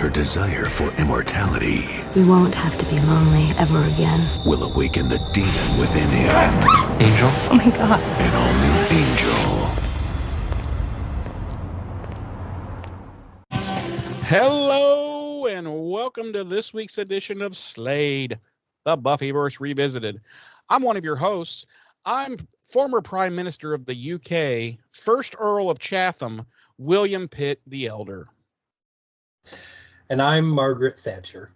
her desire for immortality. You won't have to be lonely ever again. Will awaken the demon within him. Angel? Oh my God. An all-new Angel. Hello, and welcome to this week's edition of Slade, the Buffyverse Revisited. I'm one of your hosts. I'm former Prime Minister of the UK, First Earl of Chatham, William Pitt the Elder. And I'm Margaret Thatcher.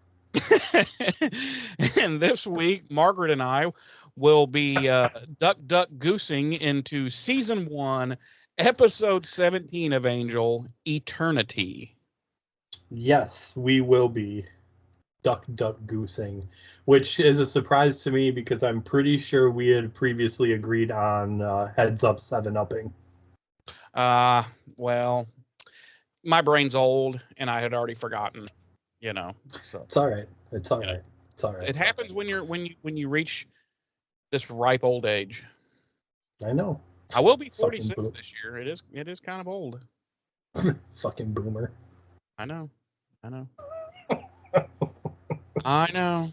And this week, Margaret and I will be duck-goosing into Season 1, Episode 17 of Angel, Eternity. Yes, we will be duck-goosing, which is a surprise to me because I'm pretty sure we had previously agreed on heads up 7-upping. Well, my brain's old and I had already forgotten, so It's all right. It's all right. It's all right. it happens when you reach this ripe old age. I know. I will be Fucking 46 this year. It is kind of old. Fucking boomer. I know. I know.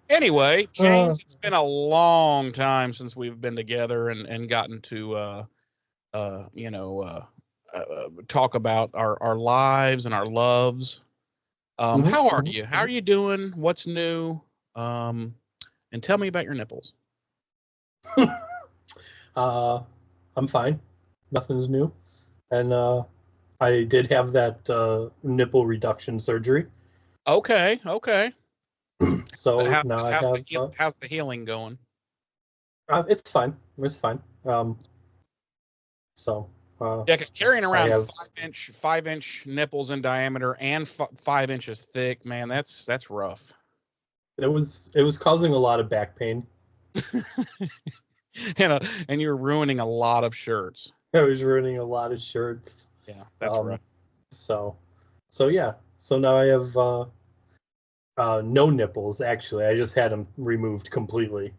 Anyway, James, it's been a long time since we've been together and gotten to talk about our lives and our loves. How are you? How are you doing? What's new? And tell me about your nipples. I'm fine. Nothing's new. And I did have that nipple reduction surgery. Okay. So How- now I how's have... how's the healing going? It's fine. It's fine. Yeah, because carrying around 5-inch nipples in diameter and 5 inches thick, man, that's rough. It was causing a lot of back pain. And you're ruining a lot of shirts. I was ruining a lot of shirts. Yeah, that's rough. So yeah. So now I have no nipples. Actually, I just had them removed completely.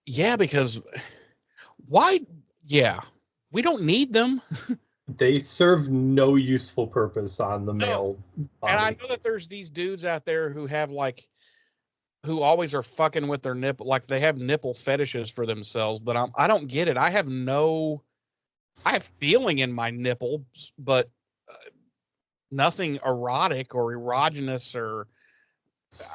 Yeah, because why? Yeah, we don't need them. They serve no useful purpose on the male body. And I know that there's these dudes out there who have who always are fucking with their nipple, like they have nipple fetishes for themselves. But I don't get it. I have feeling in my nipples, but nothing erotic or erogenous, or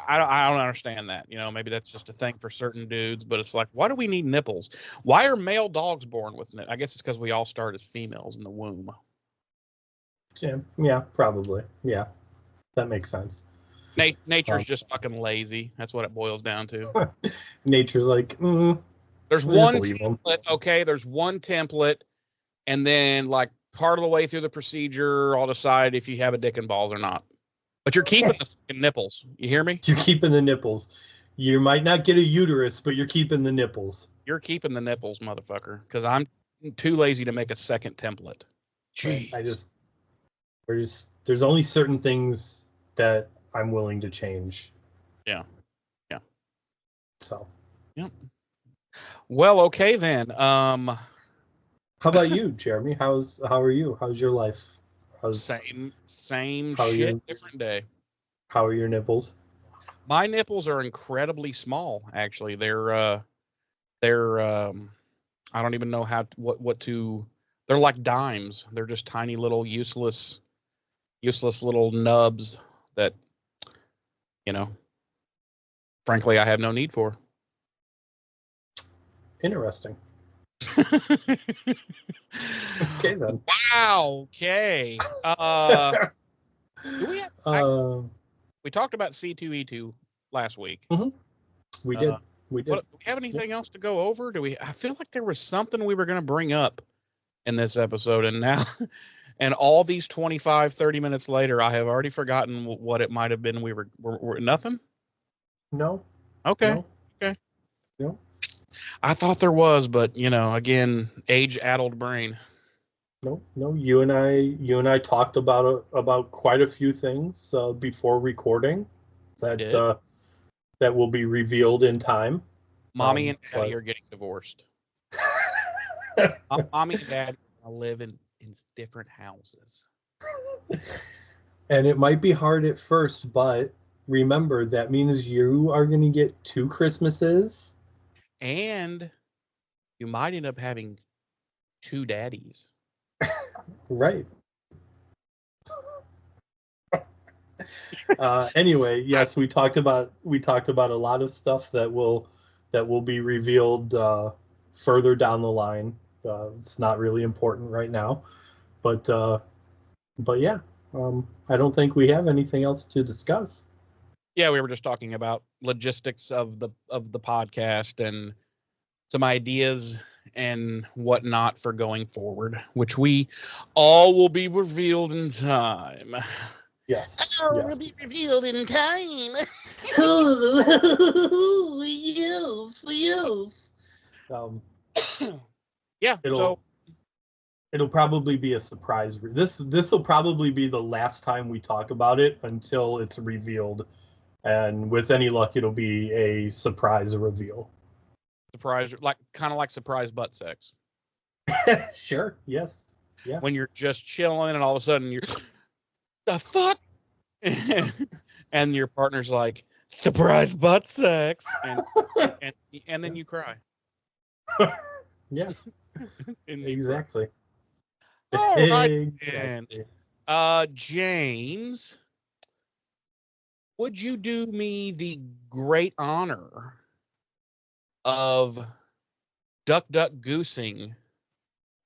I don't understand that. Maybe that's just a thing for certain dudes, but it's like, why do we need nipples? Why are male dogs born with nipples? I guess it's because we all start as females in the womb. Yeah, probably. Yeah, that makes sense. Nature's just fucking lazy. That's what it boils down to. Nature's like, there's one template. Okay, there's one template, and then like part of the way through the procedure, I'll decide if you have a dick and balls or not. But you're keeping the fucking nipples. You hear me? You're keeping the nipples. You might not get a uterus, but you're keeping the nipples. You're keeping the nipples, motherfucker. Because I'm too lazy to make a second template. Jeez. There's only certain things that I'm willing to change. Yeah. So. Yep. Well, okay then. How about you, Jeremy? How are you? How's your life? Same shit, different day. How are your nipples? My nipples are incredibly small. Actually, they're I don't even know what to. They're like dimes. They're just tiny little useless little nubs that, frankly, I have no need for. Interesting. Okay then. Wow. Okay. We talked about C2E2 last week. Mm-hmm. We did. Do we have anything else to go over? I feel like there was something we were going to bring up in this episode, and now, and all these 25-30 minutes later, I have already forgotten what it might have been. We were nothing. No. Okay. No. Okay. No. I thought there was, but again, age-addled brain. No. You and I talked about quite a few things before recording that will be revealed in time. Mommy and Daddy are getting divorced. Mommy and Daddy live in different houses. And it might be hard at first, but remember, that means you are going to get 2 Christmases. And you might end up having 2 daddies. Right. Anyway, yes, we talked about a lot of stuff that will be revealed further down the line. It's not really important right now, but yeah, I don't think we have anything else to discuss. Yeah, we were just talking about logistics of the podcast and some ideas and whatnot for going forward, which we all will be revealed in time. Yes. All Yes. will be revealed in time. Yes. Yeah. It'll probably be a surprise. This will probably be the last time we talk about it until it's revealed, and with any luck, it'll be a surprise reveal. Surprise, kind of like surprise butt sex. Sure. Yes. Yeah. When you're just chilling and all of a sudden you're, the fuck, and your partner's like, surprise butt sex, and then you cry. Yeah. Exactly. All right. Exactly. James, would you do me the great honor of duck goosing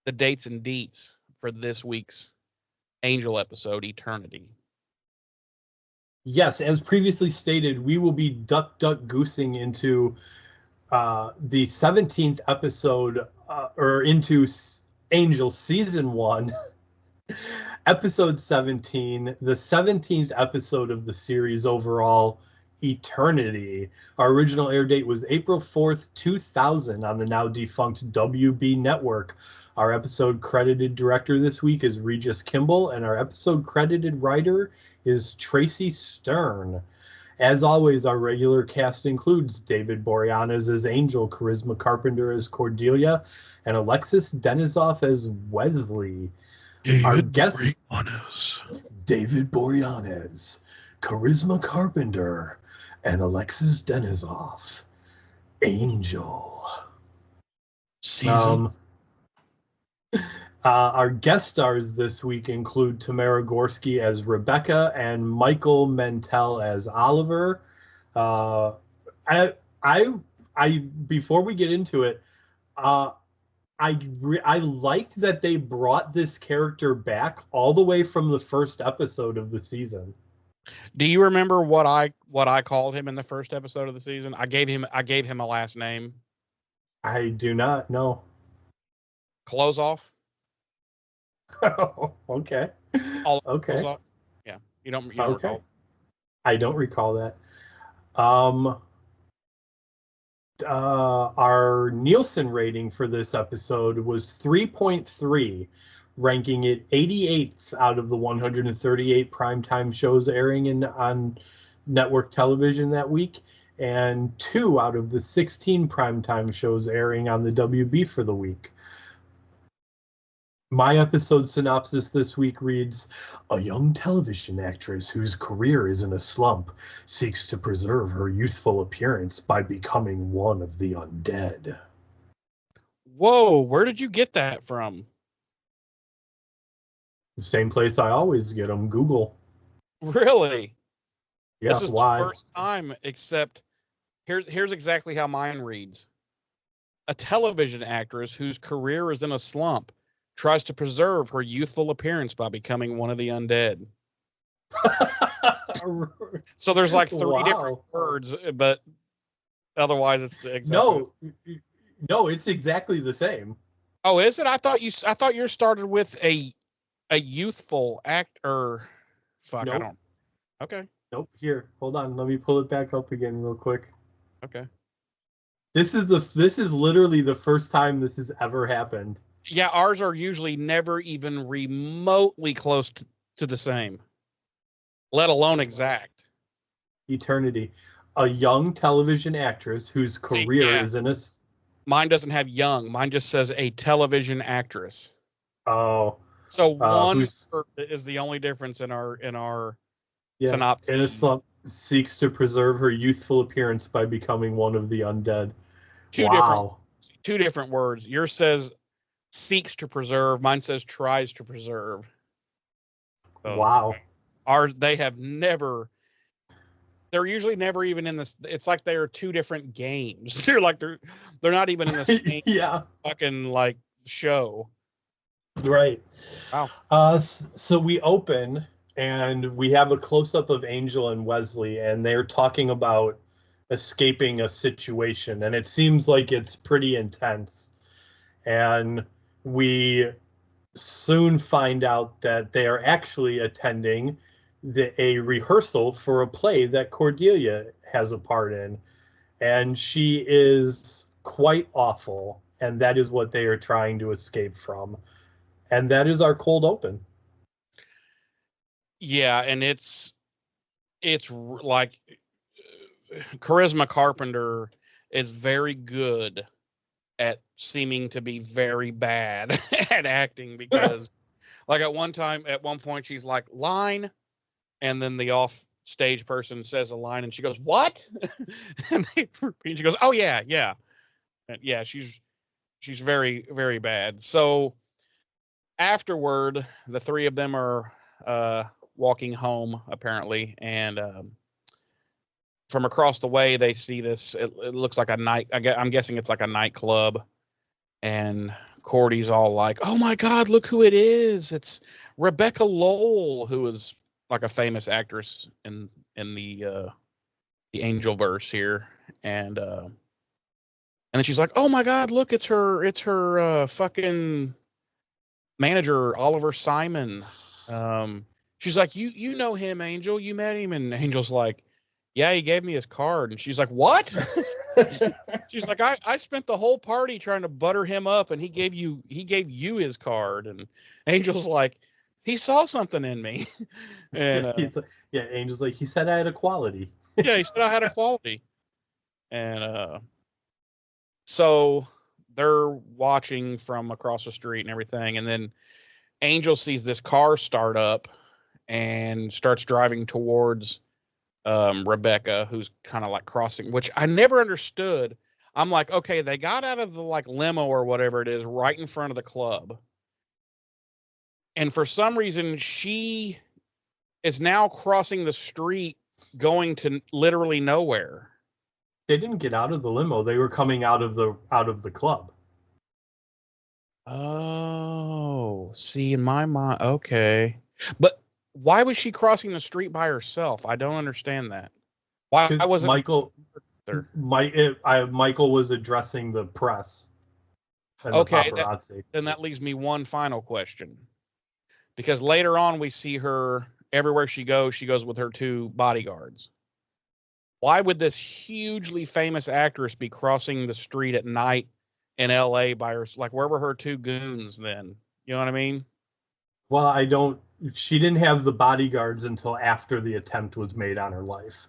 the dates and deets for this week's Angel episode, Eternity? Yes, as previously stated, we will be duck goosing into the 17th episode, or into Angel Season 1, Episode 17, the 17th episode of the series overall, Eternity. Our original air date was April 4th, 2000 on the now defunct WB network. Our episode credited director this week is Regis Kimball, and our episode credited writer is Tracy Stern. As always, our regular cast includes David Boreanaz as Angel, Charisma Carpenter as Cordelia, and Alexis Denisoff as Wesley. Our guest, David Boreanaz, Charisma Carpenter, and Alexis Denisoff, Angel. Our guest stars this week include Tamara Gorski as Rebecca and Michael Mentel as Oliver. I before we get into it, I liked that they brought this character back all the way from the first episode of the season. Do you remember what I called him in the first episode of the season? I gave him a last name. I do not know. Close off. Okay. Okay. Close off. Yeah. You don't recall. I don't recall that. Our Nielsen rating for this episode was 3.3, ranking it 88th out of the 138 primetime shows airing on network television that week, and 2 out of the 16 primetime shows airing on the WB for the week. My episode synopsis this week reads, a young television actress whose career is in a slump seeks to preserve her youthful appearance by becoming one of the undead. Whoa, where did you get that from? The same place I always get them, Google. Really? Yeah, this is why? The first time, except here's exactly how mine reads. A television actress whose career is in a slump tries to preserve her youthful appearance by becoming one of the undead. So there's like 3 different words, but otherwise it's exactly no, it's exactly the same. Oh, is it? I thought yours started with a youthful actor. Fuck, nope. I don't. Okay. Nope. Here, hold on. Let me pull it back up again real quick. Okay. This is literally the first time this has ever happened. Yeah, ours are usually never even remotely close to the same, let alone exact. Eternity. A young television actress whose career is in a... Mine doesn't have young. Mine just says a television actress. Oh. So one who's word is the only difference in our in synopsis. a slump, seeks to preserve her youthful appearance by becoming one of the undead. Two different Wow. two different words. Yours says seeks to preserve. Mine says tries to preserve. So Wow. ours, they have never. They're usually never even in this. It's like they are two different games. They're not even in the same Yeah. fucking like show. Right. Wow. So we open and we have a close up of Angel and Wesley, and they're talking about escaping a situation, and it seems like it's pretty intense. And we soon find out that they are actually attending a rehearsal for a play that Cordelia has a part in, and she is quite awful, and that is what they are trying to escape from. And that is our cold open. Yeah, and it's like Charisma Carpenter is very good at seeming to be very bad at acting, because like at one point she's like, line, and then the off stage person says a line and she goes, what? And they repeat, she goes, oh yeah, yeah. And yeah, she's very, very bad. So afterward, the three of them are walking home apparently, and from across the way they see this. It looks like a night. I'm guessing it's like a nightclub, and Cordy's all like, "Oh my God, look who it is! It's Rebecca Lowell, who is like a famous actress in the Angel verse here." And then she's like, "Oh my God, look, it's her fucking manager, Oliver Simon." She's like, "You know him, Angel? You met him?" And Angel's like, "Yeah, he gave me his card." And she's like, "What?" She's like, I spent the whole party trying to butter him up, and he gave you his card." And Angel's like, "He saw something in me." And Angel's like, he said I had a quality. yeah, he said I had a quality. And so they're watching from across the street and everything, and then Angel sees this car start up and starts driving towards Rebecca, who's kind of like crossing, which I never understood. I'm like, okay, they got out of the like limo or whatever it is right in front of the club, and for some reason she is now crossing the street going to literally nowhere. They didn't get out of the limo. They were coming out of the club. Oh, see, in my mind, okay. But why was she crossing the street by herself? I don't understand that. Why Because wasn't Michael was addressing the press and the okay? paparazzi. Then that leaves me one final question. Because later on we see her everywhere she goes with her two bodyguards. Why would this hugely famous actress be crossing the street at night in LA by her? Like, where were her two goons then? You know what I mean? Well, she didn't have the bodyguards until after the attempt was made on her life.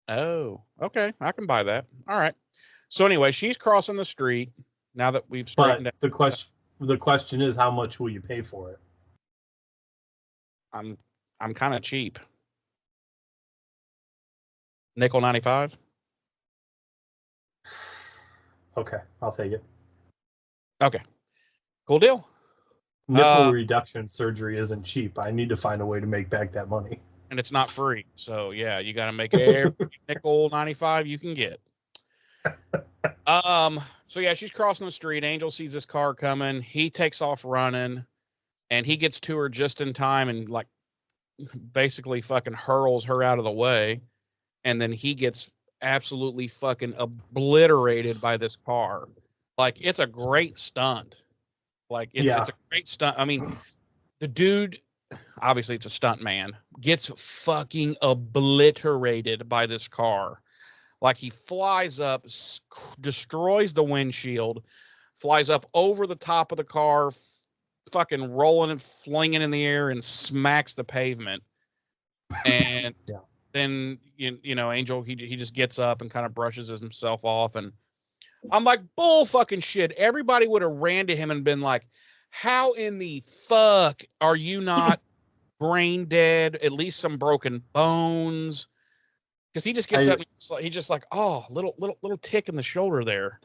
Oh, okay. I can buy that. All right. So anyway, she's crossing the street now that we've straightened out. The question is, how much will you pay for it? I'm kind of cheap. Nickel 95. Okay, I'll take it. Okay. Cool deal. Nipple reduction surgery isn't cheap. I need to find a way to make back that money. And it's not free. So yeah, you got to make every nickel 95 you can get. So yeah, she's crossing the street. Angel sees this car coming. He takes off running, and he gets to her just in time and like basically fucking hurls her out of the way. And then he gets absolutely fucking obliterated by this car. Like, it's a great stunt. Like, it's a great stunt. I mean, the dude, obviously it's a stunt man, gets fucking obliterated by this car. Like, he flies up, destroys the windshield, flies up over the top of the car, fucking rolling and flinging in the air, and smacks the pavement. And then, you know, Angel, he just gets up and kind of brushes himself off. And I'm like, bull fucking shit. Everybody would have ran to him and been like, how in the fuck are you not brain dead? At least some broken bones. Because he just gets up. And he's just like, oh, little tick in the shoulder there.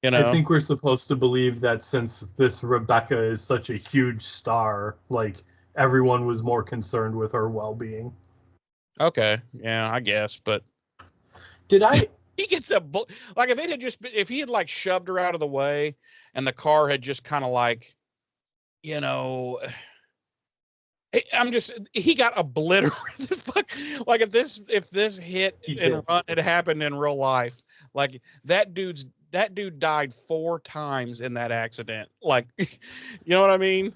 You know. I think we're supposed to believe that since this Rebecca is such a huge star, like everyone was more concerned with her well-being. Okay, yeah, I guess, but did I? He gets like if it had just been, if he had like shoved her out of the way, and the car had just kind of like, you know, he got obliterated. Fuck, like if this hit and run had happened in real life, like that dude died 4 times in that accident. Like, you know what I mean?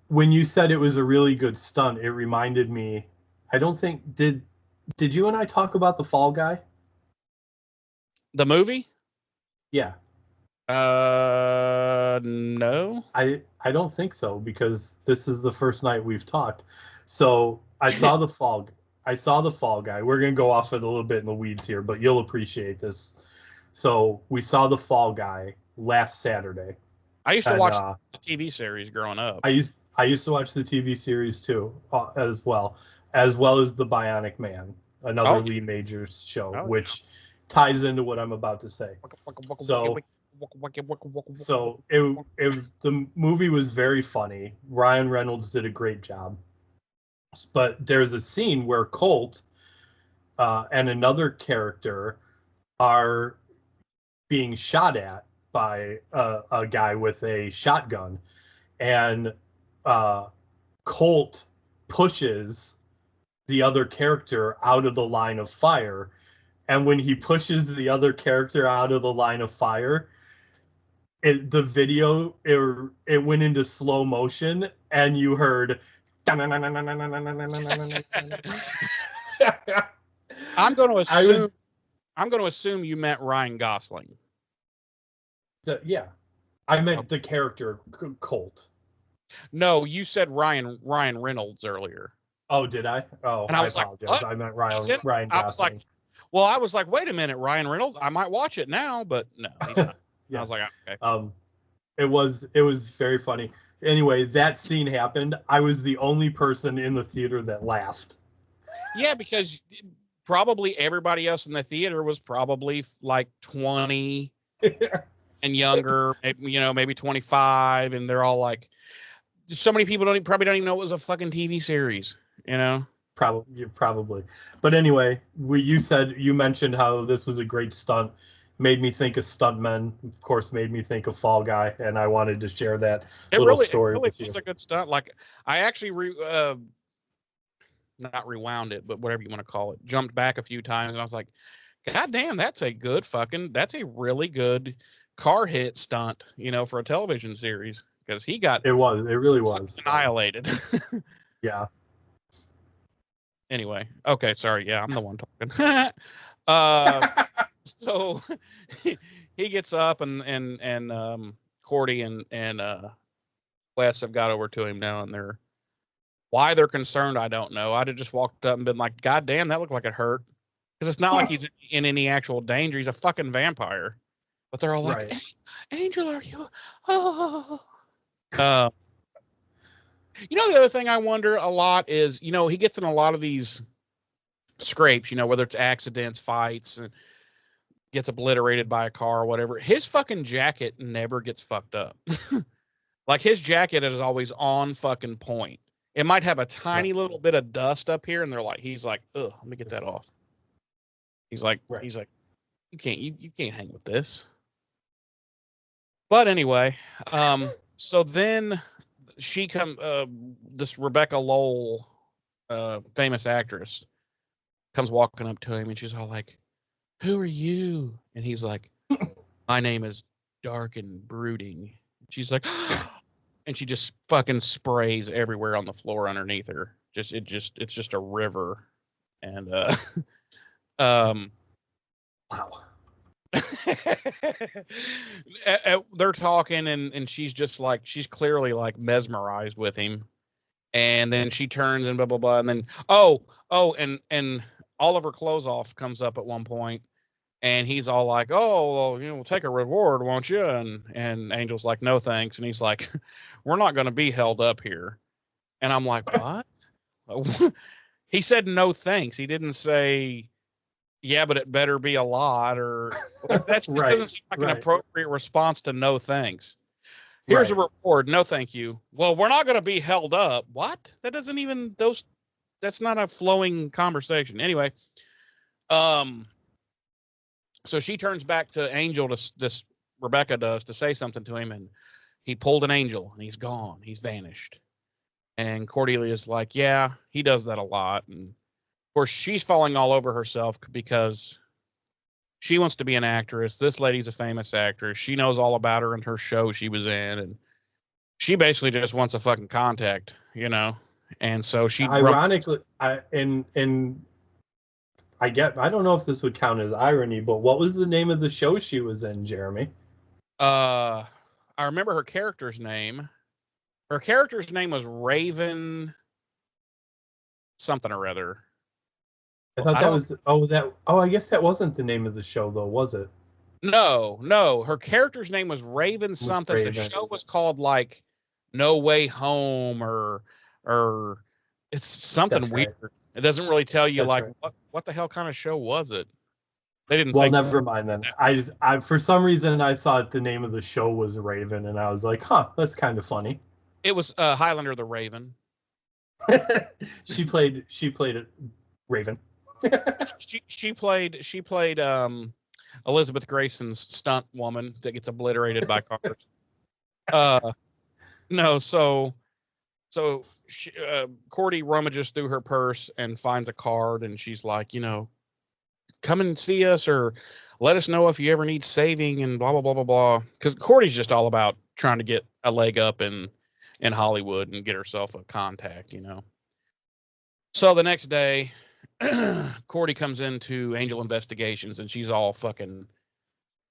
When you said it was a really good stunt, it reminded me. I don't think did you and I talk about The Fall Guy? The movie? Yeah. No. I don't think so, because this is the first night we've talked. So I saw the Fall Guy. We're gonna go off it a little bit in the weeds here, but you'll appreciate this. So we saw The Fall Guy last Saturday. I used to watch the TV series growing up. I used to watch the TV series too, as well as the Bionic Man, another Lee Majors show, which ties into what I'm about to say. So the movie was very funny. Ryan Reynolds did a great job. But there's a scene where Colt and another character are being shot at by a guy with a shotgun, and Colt pushes the other character out of the line of fire. And when he pushes the other character out of the line of fire, it went into slow motion, and you heard. I'm going to assume you meant Ryan Gosling. Yeah, I meant the character Colt. No, you said Ryan Reynolds earlier. Oh, did I? Oh, and I apologize. Like, I meant Ryan Gosling. I was like, wait a minute, Ryan Reynolds. I might watch it now, but no, he's not. Yeah. I was like, okay. It was very funny. Anyway, that scene happened. I was the only person in the theater that laughed. Yeah, because probably everybody else in the theater was probably like 20 and younger, maybe 25, and they're all like, so many people probably don't even know it was a fucking TV series, Probably. But anyway, you mentioned how this was a great stunt. Made me think of stuntmen. Of course, made me think of Fall Guy, and I wanted to share that story with you. It's a good stunt. Like, I actually not rewound it, but whatever you want to call it, jumped back a few times, and I was like, God damn, that's a really good car hit stunt, for a television series, because he got it really was annihilated. Yeah. Anyway, okay, sorry. Yeah, I'm the one talking. So he gets up, and Cordy and Wes have got over to him now, and why they're concerned, I don't know. I'd have just walked up and been like, God damn, that looked like it hurt. Because it's not like he's in any actual danger. He's a fucking vampire. But they're all like, right. Angel, are you? Oh. The other thing I wonder a lot is, he gets in a lot of these scrapes, whether it's accidents, fights, and gets obliterated by a car or whatever. His fucking jacket never gets fucked up. Like, his jacket is always on fucking point. It might have a tiny little bit of dust up here, and he's like, ugh, let me get that off. He's like, you can't hang with this. But anyway, so then she this Rebecca Lowell, famous actress, comes walking up to him, and she's all like, who are you? And he's like, my name is Dark and Brooding. She's like, and she just fucking sprays everywhere on the floor underneath her. It's just a river. And wow. They're talking, and she's just like, she's clearly like mesmerized with him. And then she turns and blah blah blah, and then and all of her clothes off comes up at one point, And he's all like, "Oh, well, we'll take a reward, won't you?" And Angel's like, "No, thanks." And he's like, "We're not going to be held up here." And I'm like, "What?" He said, "No, thanks." He didn't say, "Yeah, but it better be a lot," or like, it doesn't seem like an appropriate response to "no, thanks." Here's a reward. No, thank you. Well, we're not going to be held up. What? That doesn't even that's not a flowing conversation. Anyway, so she turns back to Angel this Rebecca does to say something to him, and he pulled an angel and he's gone. He's vanished. And Cordelia's like, yeah, he does that a lot. And of course, she's falling all over herself because she wants to be an actress. This lady's a famous actress. She knows all about her and her show she was in. And she basically just wants a fucking contact, And so she ironically, I don't know if this would count as irony, but what was the name of the show she was in, Jeremy? I remember her character's name. Her character's name was Raven something or other. I thought that was I guess that wasn't the name of the show though, was it? No. Her character's name was Raven something. Raven. The show was called like No Way Home or it's something That's weird. Right. It doesn't really tell you That's like right. what the hell kind of show was it? They didn't. Well, never mind then. I for some reason I thought the name of the show was Raven, and I was like, huh, that's kind of funny. It was Highlander the Raven. she played it Raven. she played Elizabeth Grayson's stunt woman that gets obliterated by cars. No, so she, Cordy rummages through her purse and finds a card, and she's like, come and see us or let us know if you ever need saving and blah blah blah blah blah. Because Cordy's just all about trying to get a leg up in Hollywood and get herself a contact, So the next day, Cordy comes into Angel Investigations and she's all fucking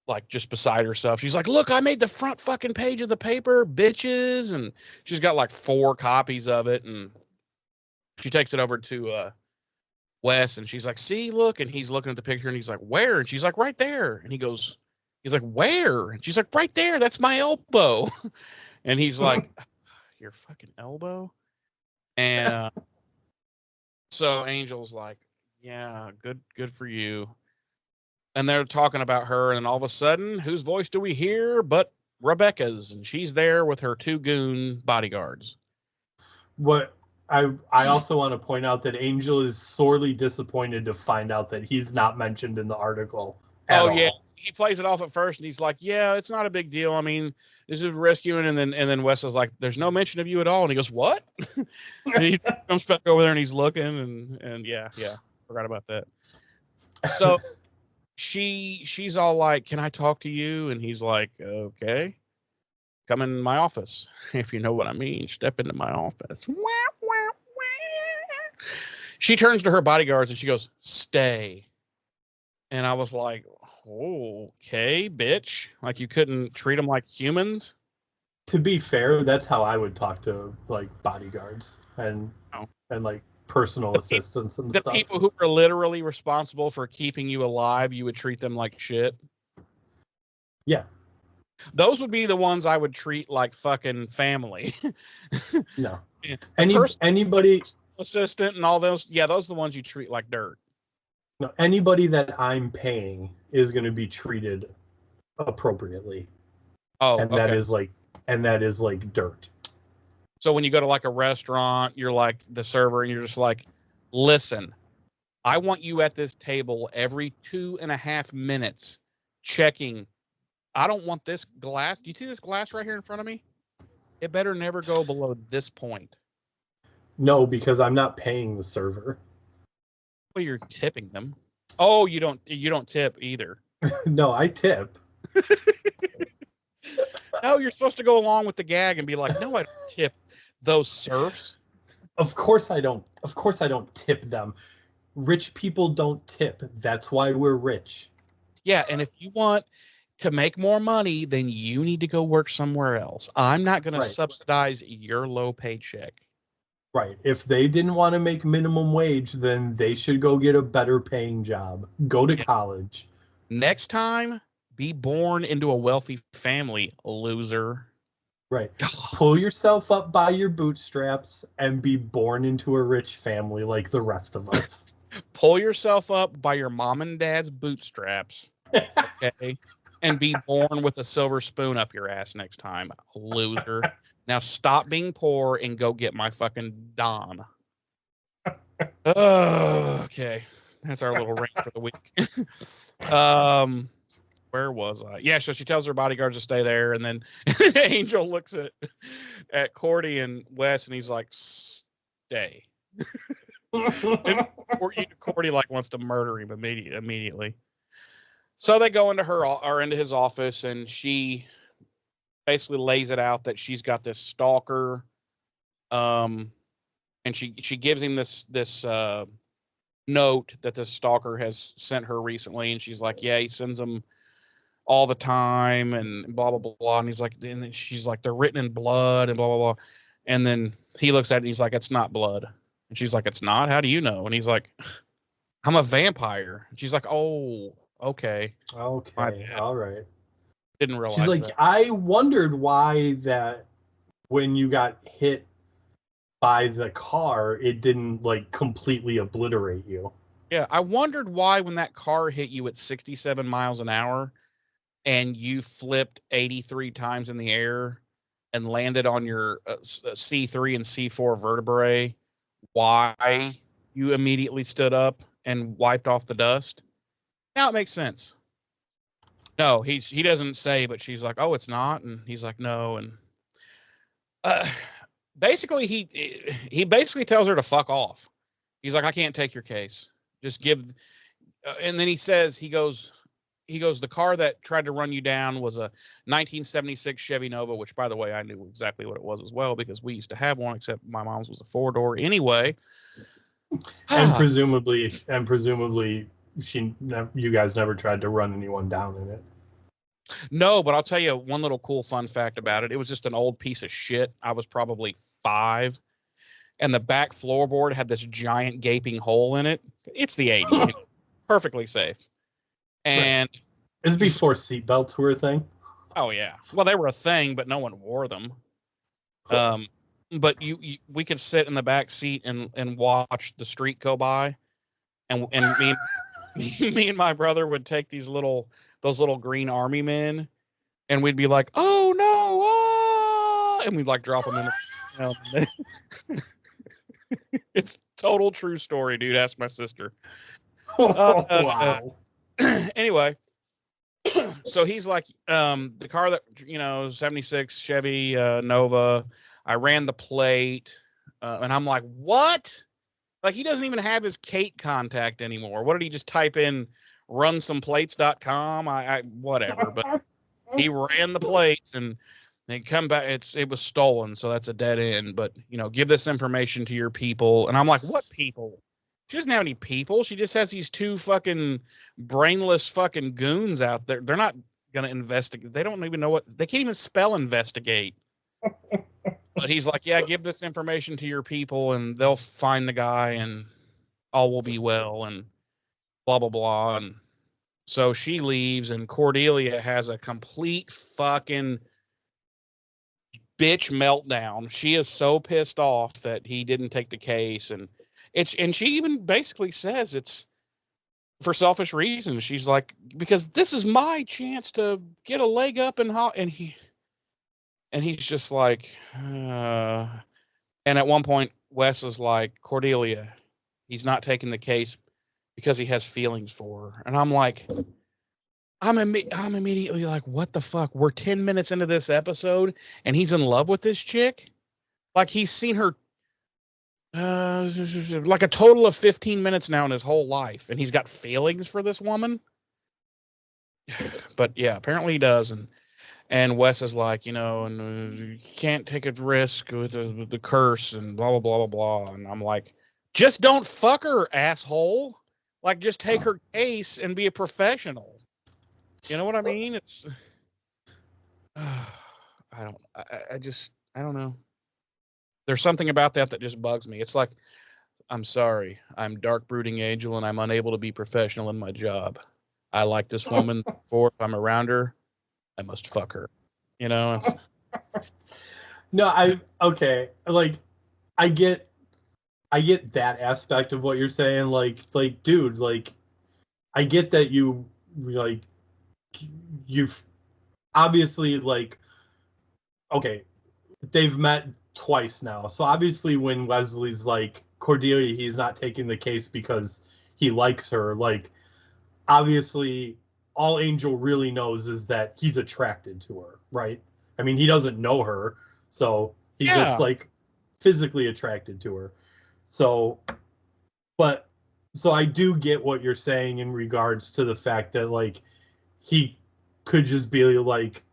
like just beside herself. She's like, look, I made the front fucking page of the paper, bitches. And she's got like 4 copies of it. And she takes it over to Wes and she's like, see, look. And he's looking at the picture and he's like, where? And she's like, right there. And he's like, where? And she's like, right there. That's my elbow. And he's like, your fucking elbow? And so Angel's like, yeah, good for you. And they're talking about her, and all of a sudden, whose voice do we hear but Rebecca's? And she's there with her 2 goon bodyguards. What I also want to point out that Angel is sorely disappointed to find out that he's not mentioned in the article at all. Yeah. He plays it off at first, and he's like, yeah, it's not a big deal. I mean, this is rescuing. And then Wes is like, there's no mention of you at all. And he goes, what? And he comes back over there, and he's looking, and yeah, forgot about that. So she's all like, can I talk to you? And he's like, okay, come in my office. If you know what I mean, step into my office. She turns to her bodyguards, and she goes, stay. And I was like, okay, bitch. Like you couldn't treat them like humans. To be fair, that's how I would talk to like bodyguards and like personal assistants and stuff. The people who are literally responsible for keeping you alive, you would treat them like shit. Yeah. Those would be the ones I would treat like fucking family. No. Anybody assistant and all those, yeah, those are the ones you treat like dirt. No, anybody that I'm paying is going to be treated appropriately. Oh, and that is like dirt. So when you go to like a restaurant, you're like the server and you're just like, listen, I want you at this table every 2.5 minutes checking. I don't want this glass. Do you see this glass right here in front of me? It better never go below this point. No, because I'm not paying the server. Well, you're tipping them. Oh, you don't tip either. No, I tip. No, you're supposed to go along with the gag and be like, no, I don't tip those serfs. Of course I don't. Of course I don't tip them. Rich people don't tip. That's why we're rich. Yeah, and if you want to make more money, then you need to go work somewhere else. I'm not going to subsidize your low paycheck. Right. If they didn't want to make minimum wage, then they should go get a better paying job. Go to college. Next time, be born into a wealthy family, loser. Right. Pull yourself up by your bootstraps and be born into a rich family like the rest of us. Pull yourself up by your mom and dad's bootstraps, okay? And be born with a silver spoon up your ass next time, loser. Now stop being poor and go get my fucking Don. Oh, okay. That's our little rant for the week. Where was I? Yeah, so she tells her bodyguards to stay there, and then Angel looks at Cordy and Wes, and he's like, "Stay." And Cordy like wants to murder him immediately. So they go into into his office, and she basically lays it out that she's got this stalker, and she gives him this note that this stalker has sent her recently, and she's like, yeah, he sends them all the time, and blah blah blah. And he's like, and then she's like, they're written in blood, and blah blah blah. And then he looks at it, and he's like, it's not blood. And she's like, it's not? How do you know? And he's like, I'm a vampire. And she's like, oh, okay. Okay, all right. Didn't realize She's like, that. I wondered why that when you got hit by the car, it didn't like completely obliterate you. Yeah, I wondered why when that car hit you at 67 miles an hour and you flipped 83 times in the air and landed on your C3 and C4 vertebrae, why you immediately stood up and wiped off the dust. Now it makes sense. No, he doesn't say, but she's like, oh, it's not. And he's like, no. And basically he basically tells her to fuck off. He's like, I can't take your case. Just give. And then he goes, the car that tried to run you down was a 1976 Chevy Nova, which, by the way, I knew exactly what it was as well because we used to have one, except my mom's was a 4-door anyway. And presumably, you guys never tried to run anyone down in it. No, but I'll tell you one little cool fun fact about it. It was just an old piece of shit. I was probably 5, and the back floorboard had this giant gaping hole in it. It's the 80s. Perfectly safe. And right. It was before seatbelts were a thing. Oh yeah. Well, they were a thing, but no one wore them. But we could sit in the back seat and watch the street go by, and me and my brother would take those little green army men, and we'd be like, oh no, ah! And we'd like drop them in. It's total true story, dude. Ask my sister. Wow. Anyway, so he's like, the car that 76 Chevy Nova. I ran the plate, and I'm like, what? Like, he doesn't even have his Kate contact anymore. What did he just type in? Runsomeplates.com? I whatever. But he ran the plates, and they come back. It was stolen, so that's a dead end. But give this information to your people. And I'm like, what people? She doesn't have any people. She just has these 2 fucking brainless fucking goons out there. They're not gonna investigate. They don't even know they can't even spell investigate. But he's like, yeah, give this information to your people, and they'll find the guy, and all will be well, and blah blah blah. And so she leaves, and Cordelia has a complete fucking bitch meltdown. She is so pissed off that he didn't take the case, and she even basically says it's for selfish reasons. She's like, because this is my chance to get a leg up, and he's just like, and at one point Wes is like, Cordelia, he's not taking the case because he has feelings for her. And I'm like, I'm immediately like, what the fuck? We're 10 minutes into this episode and he's in love with this chick? Like, he's seen her like a total of 15 minutes now in his whole life, and he's got feelings for this woman. But yeah, apparently he does. And Wes is like, and you can't take a risk with the curse and blah, blah, blah, blah, blah. And I'm like, just don't fuck her, asshole. Like, just take her case and be a professional. You know what I mean? It's, I don't know. There's something about that just bugs me. It's like, I'm sorry, I'm dark brooding angel and I'm unable to be professional in my job. I like this woman. For if I'm around her, I must fuck her. You know, it's No, okay. Like, I get that aspect of what you're saying. Like, dude, like, I get that like, you've obviously, like, okay, they've met twice now. So obviously when Wesley's like, Cordelia, he's not taking the case because he likes her. Like, obviously all Angel really knows is that he's attracted to her, right? I mean, he doesn't know her, so he's just yeah, like physically attracted to her. So, but so I do get what you're saying in regards to the fact that like he could just be like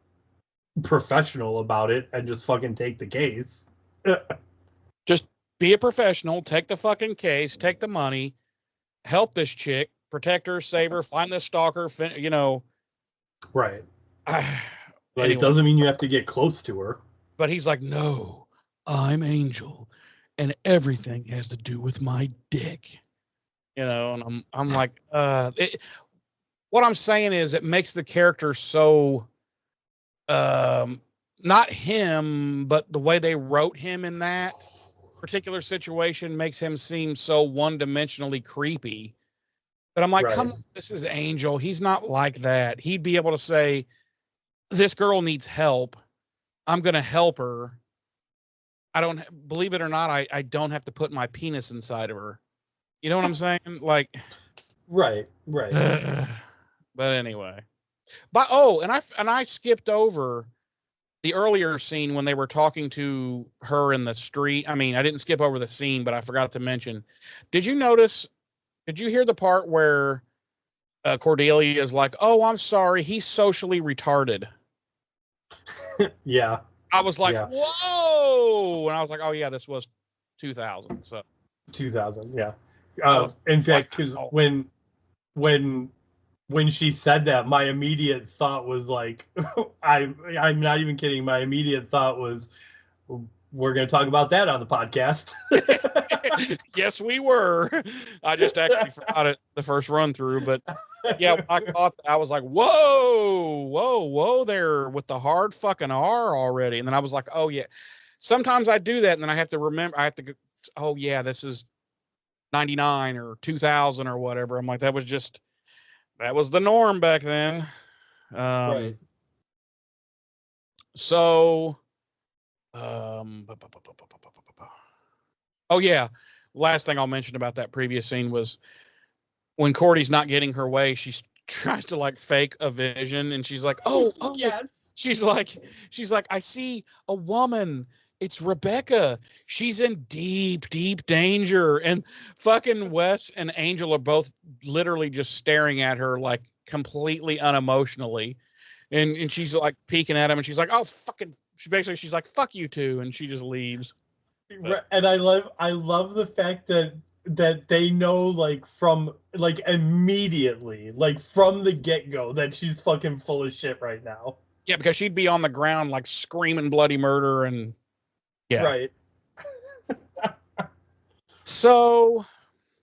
professional about it and just fucking take the case. just be a professional. Take the fucking case. Take the money. Help this chick. Protect her. Save her. Find this stalker. You know. Right. Like, it Anyway, doesn't mean you have to get close to her. but he's like, no, I'm Angel, and everything has to do with my dick. You know, and I'm like, what I'm saying is it makes the character so not him, but the way they wrote him in that particular situation makes him seem so one-dimensionally creepy. But I'm like, Right. come on, this is Angel. He's not like that. He'd be able to say, this girl needs help. I'm going to help her. I don't believe it or not. I don't have to put my penis inside of her. You know what I'm saying? Like, Right. but anyway, but oh, and I skipped over the earlier scene when they were talking to her in the street. I mean, I didn't skip over the scene, but I forgot to mention. Did you notice? Did you hear the part where Cordelia is like, "Oh, I'm sorry, he's socially retarded." Yeah. I was like, Yeah. "Whoa!" And I was like, "Oh yeah, this was 2000." So 2000. Yeah. I was In like, fact, because "Oh, when she said that, my immediate thought was like, I'm not even kidding. My immediate thought was, we're going to talk about that on the podcast. yes, we were." I just actually forgot it the first run through, but yeah, when I caught that, I was like, "Whoa, whoa, whoa!" There with the hard fucking R already, and then I was like, "Oh yeah." Sometimes I do that, and then I have to remember. I have to go, "Oh yeah, this is 99 or 2000 or whatever." I'm like, that was the norm back then. Right. So, oh yeah, last thing I'll mention about that previous scene was when Cordy's not getting her way, she tries to like fake a vision, and she's like, "Oh," Yes. she's like, "I see a woman. It's Rebecca. She's in deep, deep danger." And fucking Wes and Angel are both literally just staring at her like completely unemotionally. And she's like peeking at him, and she's like, "Oh fucking!" She's like, "Fuck you too," and she just leaves. But And I love the fact that they know like from like immediately, like from the get-go, that she's fucking full of shit right now. yeah, because she'd be on the ground like screaming bloody murder, and yeah. Right. So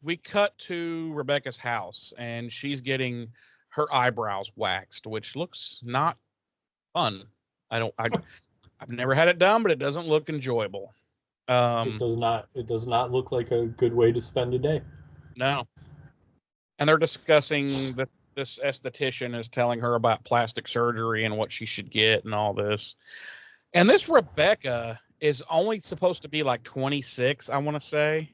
we cut to Rebecca's house, and she's getting her eyebrows waxed, which looks not fun. I've never had it done, but it doesn't look enjoyable. It does not look like a good way to spend a day. No. And they're discussing this esthetician is telling her about plastic surgery and what she should get and all this. And this Rebecca is only supposed to be like 26, I want to say.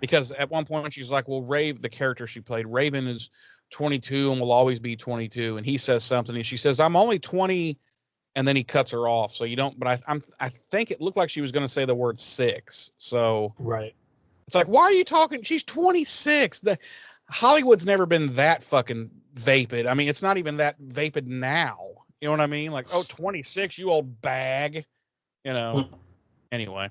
Because at one point she's like, well, the character she played, Raven, is 22 and will always be 22. And he says something, and she says, I'm only 20. And then he cuts her off. So you don't, but I think it looked like she was going to say the word 6. So Right. it's like, why are you talking? She's 26. Hollywood's never been that fucking vapid. I mean, it's not even that vapid now. You know what I mean? Like, oh, 26, you old bag. You know. Anyway.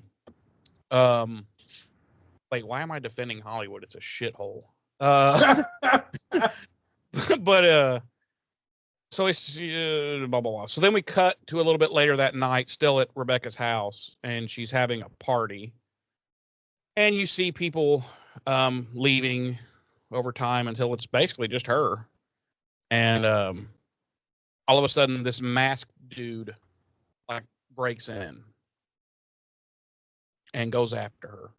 Wait, why am I defending Hollywood? It's a shithole. But so it's blah blah blah. So then we cut to a little bit later that night, still at Rebecca's house, and she's having a party. And you see people leaving over time until it's basically just her. And all of a sudden, this masked dude like breaks in and goes after her.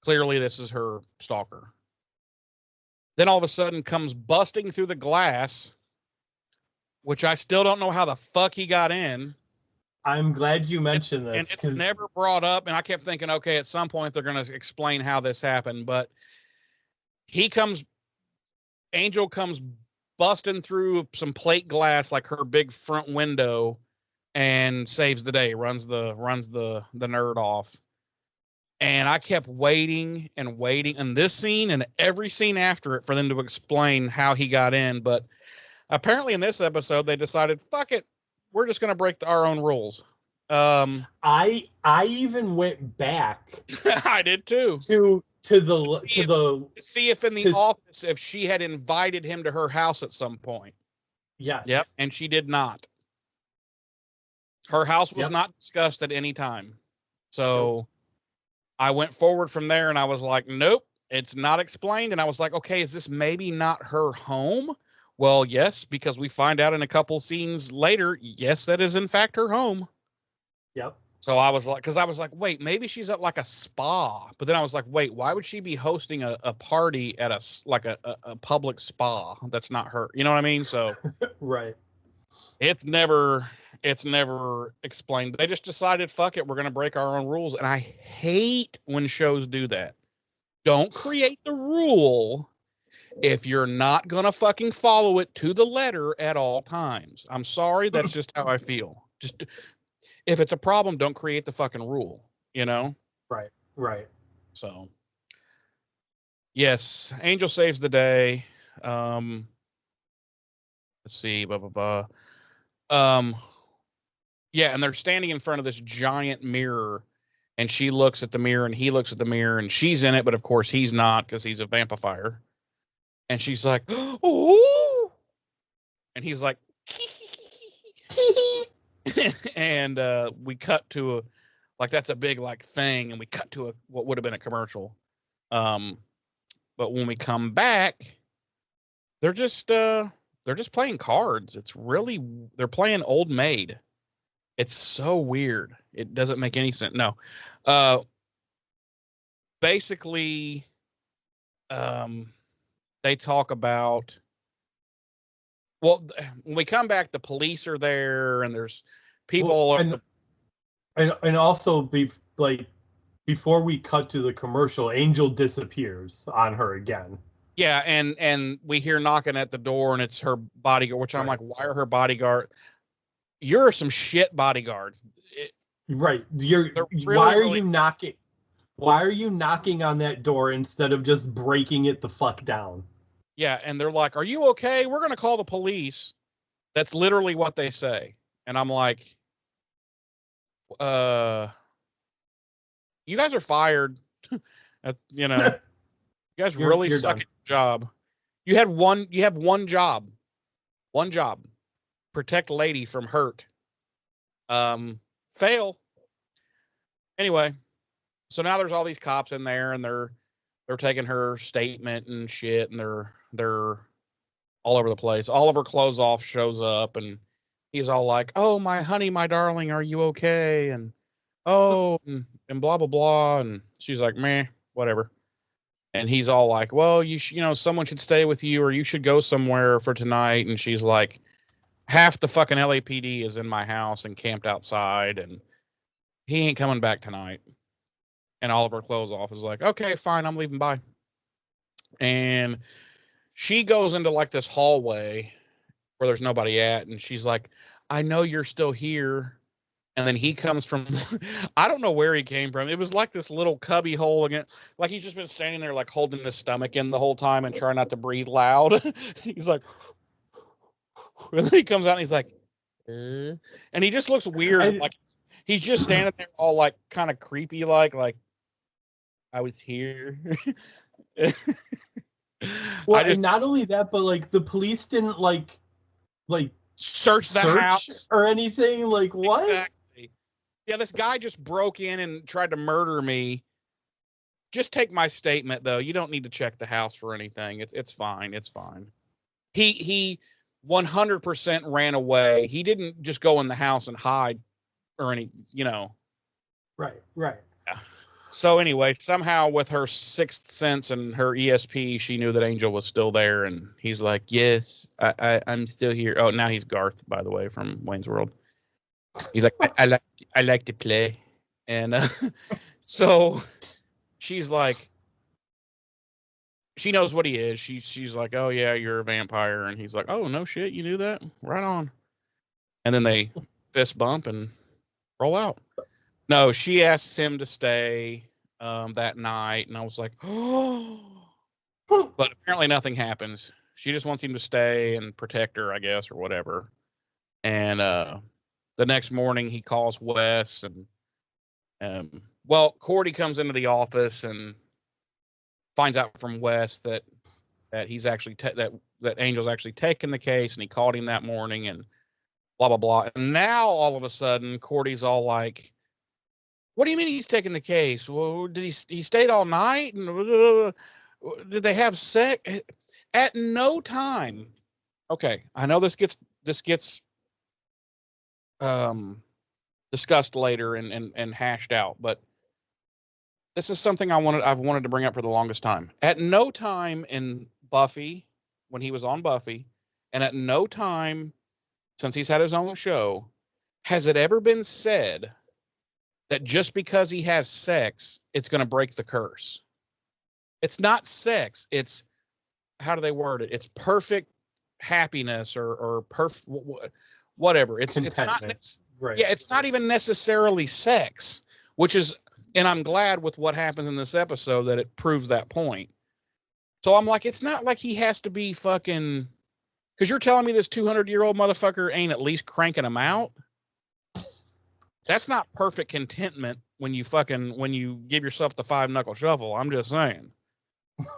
Clearly, this is her stalker. Then all of a sudden comes busting through the glass, which I still don't know how the fuck he got in. I'm glad you mentioned And this it's because never brought up. And I kept thinking, okay, at some point they're going to explain how this happened. But Angel comes busting through some plate glass, like her big front window, and saves the day, runs the nerd off. And I kept waiting and waiting in this scene and every scene after it for them to explain how he got in. But apparently in this episode, they decided, fuck it, we're just going to break our own rules. I even went back I did too. to See if in the office, if she had invited him to her house at some point. Yes. Yep. And she did not. Her house was not discussed at any time. So I went forward from there and I was like, nope, it's not explained. And I was like, okay, is this maybe not her home? Well, yes, because we find out in a couple scenes later, yes, that is in fact her home. Yep. So I was like, wait, maybe she's at like a spa. But then I was like, wait, why would she be hosting a party at a public spa? That's not her. You know what I mean? So right. It's never explained. They just decided, fuck it, we're going to break our own rules. And I hate when shows do that. Don't create the rule if you're not going to fucking follow it to the letter at all times. I'm sorry, that's just how I feel. Just if it's a problem, don't create the fucking rule, you know? Right. So, yes, Angel saves the day. Let's see, yeah, and they're standing in front of this giant mirror, and she looks at the mirror, and he looks at the mirror, and she's in it, but of course he's not because he's a vampire. And she's like, "Oh," and he's like, and we cut to that's a big thing, and we cut to what would have been a commercial. But when we come back, they're just playing cards. They're playing Old Maid. It's so weird. It doesn't make any sense. No. Basically, they talk about, when we come back, the police are there and there's people. And also before we cut to the commercial, Angel disappears on her again. Yeah. And we hear knocking at the door and it's her bodyguard, which I'm like, why are her bodyguard? You're some shit bodyguards. Right. Why are you knocking? Why are you knocking on that door instead of just breaking it the fuck down? Yeah, and they're like, "Are you okay? We're going to call the police." That's literally what they say. And I'm like, you guys are fired. That's, you guys really suck at your job. You have one job. One job. Protect lady from hurt. Fail. Anyway, so now there's all these cops in there and they're taking her statement and shit, and they're all over the place. Oliver Closeoff shows up and he's all like, "Oh, my honey, my darling, are you okay?" And and blah blah blah. And she's like, "Meh, whatever." And he's all like, "Well, someone should stay with you, or you should go somewhere for tonight." And she's like, "Half the fucking LAPD is in my house and camped outside, and he ain't coming back tonight." And Oliver Closeoff is like, "Okay, fine, I'm leaving. Bye." And she goes into this hallway where there's nobody at, and she's like, "I know you're still here." And then he comes from, I don't know where he came from. It was like this little cubby hole again. Like he's just been standing there holding his stomach in the whole time and trying not to breathe loud. He's like, and then he comes out and he's like, and he just looks weird. He's just standing there all kind of creepy, like I was here. Well, and not only that, but the police didn't search the house or anything. Like what? Exactly. Yeah, this guy just broke in and tried to murder me. Just take my statement, though. You don't need to check the house for anything. It's fine. It's fine. He 100% ran away. He didn't just go in the house and hide or any, Right. Yeah. So anyway, somehow with her sixth sense and her ESP, she knew that Angel was still there, and he's like, "Yes, I'm still here." Oh, now he's Garth, by the way, from Wayne's World. He's like, I like to play," and so she's like, she knows what he is. She's like, "Oh yeah, you're a vampire," and he's like, "Oh no shit, you knew that? Right on." And then they fist bump and roll out. No, she asks him to stay that night, and I was like, oh. But apparently nothing happens. She just wants him to stay and protect her, I guess, or whatever. And the next morning, he calls Wes, and Cordy comes into the office and finds out from Wes that he's actually that Angel's actually taken the case, and he called him that morning, and blah blah blah. And now all of a sudden, Cordy's all like, "What do you mean he's taking the case? Well, did he stayed all night? And did they have sex?" At no time. Okay, I know this gets discussed later and hashed out, but this is something I've wanted to bring up for the longest time. At no time in Buffy, when he was on Buffy, and at no time since he's had his own show, has it ever been said that just because he has sex, it's going to break the curse. It's not sex. It's, how do they word it? It's perfect happiness or perfect whatever. It's not. Right. Yeah, it's not even necessarily sex, which is, and I'm glad with what happens in this episode that it proves that point. So I'm like, it's not like he has to be fucking, because you're telling me this 200-year-old motherfucker ain't at least cranking him out. That's not perfect contentment when you give yourself the 5-knuckle shuffle. I'm just saying.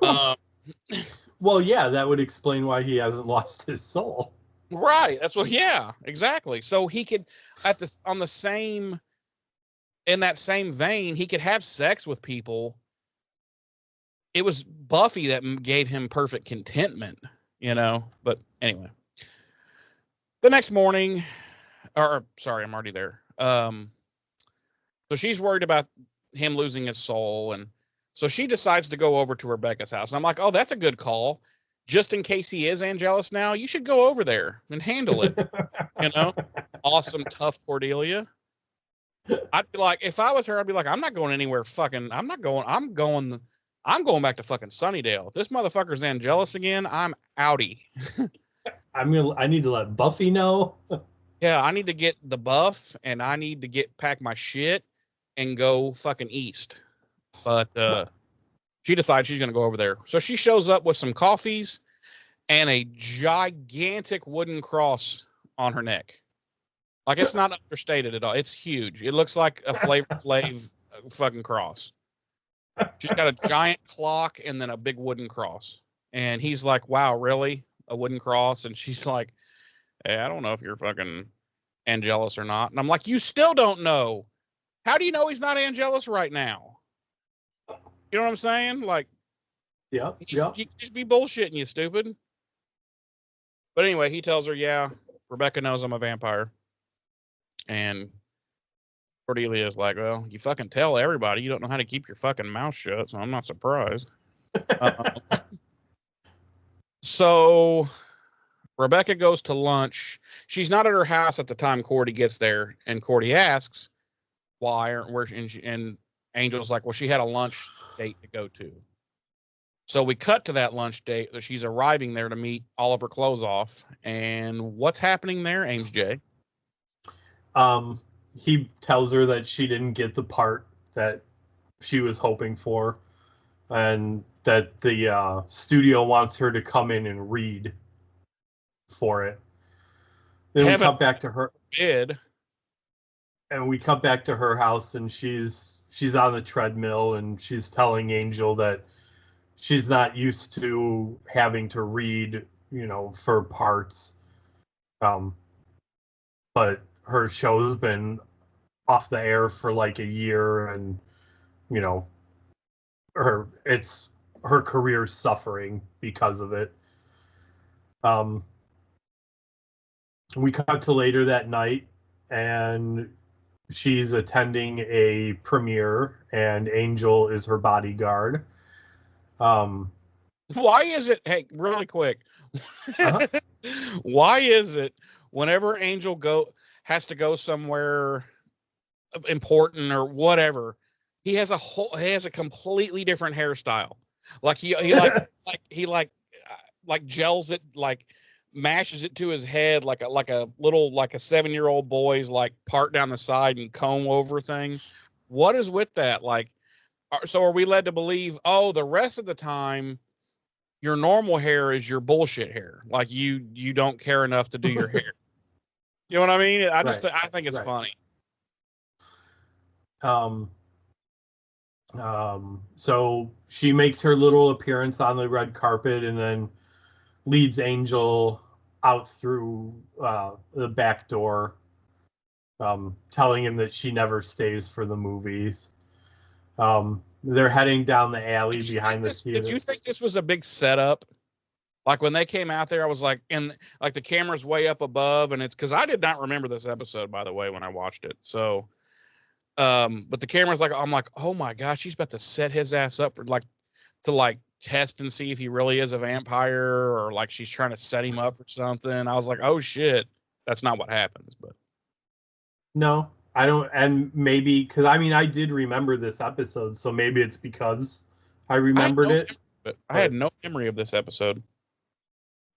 Well, yeah, that would explain why he hasn't lost his soul. Right. That's what. Yeah. Exactly. So he could, in that same vein, he could have sex with people. It was Buffy that gave him perfect contentment, But anyway, the next morning, or sorry, I'm already there. So she's worried about him losing his soul, and so she decides to go over to Rebecca's house. And I'm like, oh, that's a good call. Just in case he is Angelus now, you should go over there and handle it. Awesome, tough Cordelia. I'd be like, if I was her, I'd be like, I'm not going anywhere. I'm going back to fucking Sunnydale. If this motherfucker's Angelus again, I'm outie. I need to let Buffy know. Yeah, I need to get the buff, and I need to pack my shit and go fucking east. But she decides she's going to go over there. So she shows up with some coffees and a gigantic wooden cross on her neck. Like, it's not understated at all. It's huge. It looks like a Flavor Flav fucking cross. She's got a giant clock and then a big wooden cross. And he's like, wow, really? A wooden cross? And she's like, hey, I don't know if you're fucking Angelus or not. And I'm like, you still don't know. How do you know he's not Angelus right now? You know what I'm saying? Like, yeah. He just be bullshitting you, stupid. But anyway, he tells her, yeah, Rebecca knows I'm a vampire. And Cordelia is like, well, you fucking tell everybody. You don't know how to keep your fucking mouth shut, so I'm not surprised. So Rebecca goes to lunch. She's not at her house at the time Cordy gets there, and Cordy asks why or where, and Angel's like, well, she had a lunch date to go to. So we cut to that lunch date that she's arriving there to meet all of her clothes off. And what's happening there, Ames J? He tells her that she didn't get the part that she was hoping for, and that the studio wants her to come in and read for it. Then we cut back to her. And we cut back to her house, and she's on the treadmill, and she's telling Angel that she's not used to having to read, for parts. But her show's been off the air for like a year, and her career's suffering because of it. We cut to later that night, and she's attending a premiere, and Angel is her bodyguard. Why is it? Hey, really quick. Uh-huh. Why is it whenever Angel has to go somewhere important or whatever, he has a completely different hairstyle. Like he like gels it, like mashes it to his head like a little, like a 7-year-old boy's like part down the side and comb over thing. What is with that? Like, so are we led to believe, oh, the rest of the time your normal hair is your bullshit hair? Like you don't care enough to do your hair. You know what I mean? I think it's funny. So she makes her little appearance on the red carpet and then leads Angel out through the back door, telling him that she never stays for the movies. They're heading down the alley behind the theater. Did you think this was a big setup? Like when they came out there, I was like, and like the camera's way up above, and it's because I did not remember this episode, by the way, when I watched it. So, but the camera's like, I'm like, oh my gosh, she's about to set his ass up for to test and see if he really is a vampire, or like she's trying to set him up for something. I was like, oh shit, that's not what happens. But no, I don't, and maybe because I did remember this episode, so maybe it's because I remembered it. But I had no memory of this episode.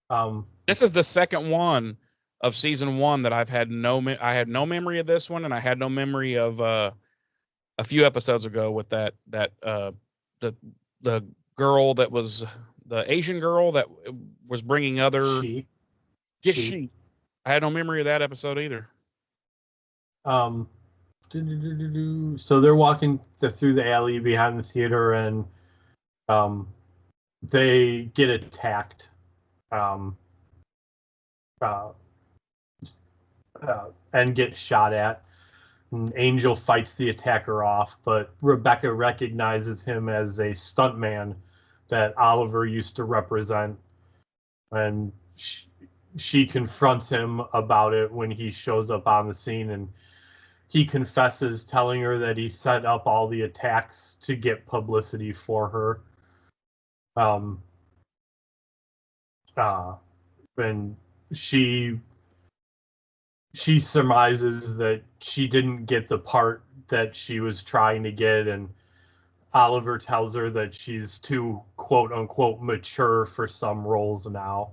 Um, This is the second one of season 1 that I've had I had no memory of this one, and I had no memory of a few episodes ago with the girl that was the Asian girl that was bringing other she. I had no memory of that episode either. So they're walking through the alley behind the theater, and they get attacked. And get shot at. And Angel fights the attacker off, but Rebecca recognizes him as a stuntman that Oliver used to represent, and she confronts him about it when he shows up on the scene, and he confesses, telling her that he set up all the attacks to get publicity for her. And she surmises that she didn't get the part that she was trying to get, and Oliver tells her that she's too quote unquote mature for some roles now.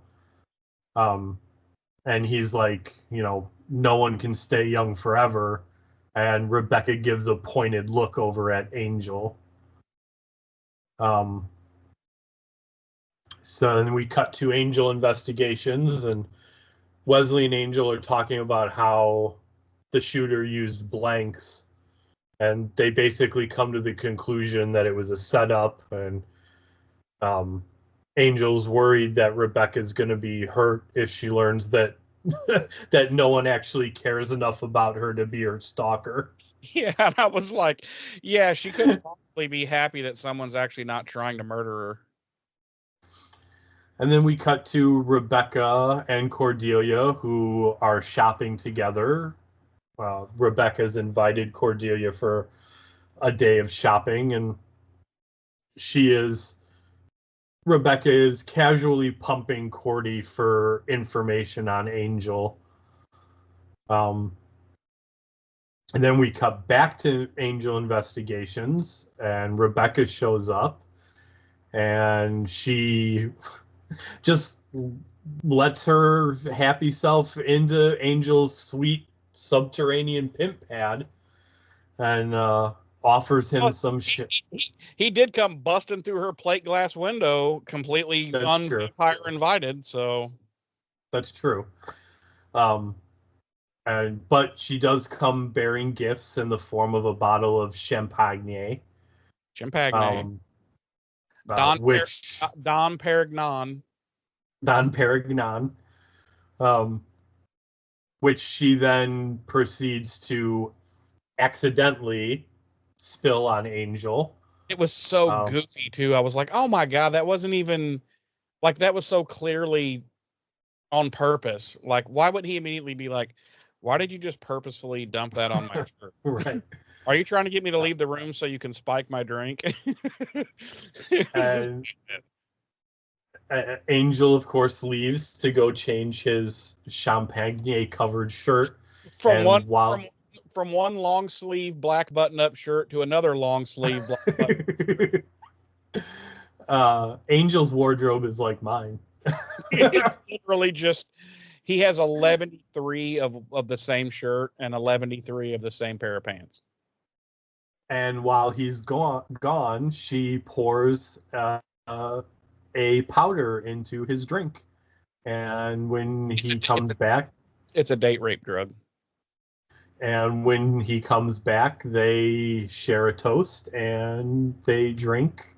And he's like, no one can stay young forever. And Rebecca gives a pointed look over at Angel. So then we cut to Angel investigations, and Wesley and Angel are talking about how the shooter used blanks, and they basically come to the conclusion that it was a setup, and Angel's worried that Rebecca's going to be hurt if she learns that that no one actually cares enough about her to be her stalker. Yeah, and I was like, yeah, she couldn't possibly be happy that someone's actually not trying to murder her. And then we cut to Rebecca and Cordelia, who are shopping together. Rebecca's invited Cordelia for a day of shopping, and Rebecca is casually pumping Cordy for information on Angel. And then we cut back to Angel investigations, and Rebecca shows up, and she just lets her happy self into Angel's sweet subterranean pimp pad, and offers him some shit. He did come busting through her plate glass window, completely unvampire invited. So that's true. But she does come bearing gifts in the form of a bottle of champagne. Don Perignon. Don Perignon. Which she then proceeds to accidentally spill on Angel. It was so goofy too. I was like, oh my God, that wasn't even like, that was so clearly on purpose. Like, why would he immediately be like, why did you just purposefully dump that on my shirt? Right. Are you trying to get me to leave the room so you can spike my drink? And Angel, of course, leaves to go change his champagne-covered shirt. from one long sleeve black button up shirt to another long sleeve black button. Angel's wardrobe is like mine. It's literally just he has 11 3 of the same shirt and 11 3 of the same pair of pants. And while he's gone, she pours a powder into his drink. And when he comes back, it's a date rape drug. And when he comes back, they share a toast and they drink.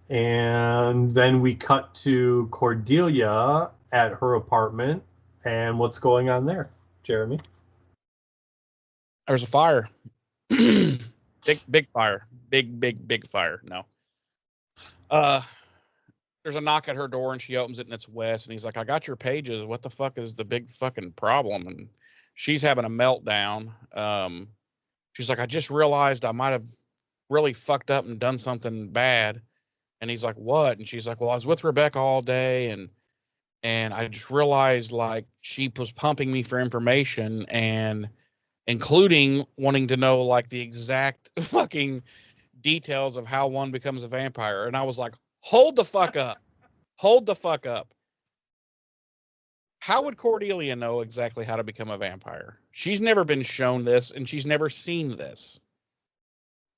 And then we cut to Cordelia at her apartment. And what's going on there, Jeremy? There's a fire. Big fire. Big fire. No. There's a knock at her door and she opens it and it's Wes. And he's like, I got your pages. What the fuck is the big fucking problem? And she's having a meltdown. She's like, I just realized I might have really fucked up and done something bad. And he's like, what? And she's like, well, I was with Rebecca all day and I just realized like she was pumping me for information and including wanting to know like the exact fucking details of how one becomes a vampire. And I was like, hold the fuck up. Hold the fuck up. How would Cordelia know exactly how to become a vampire? She's never been shown this and she's never seen this.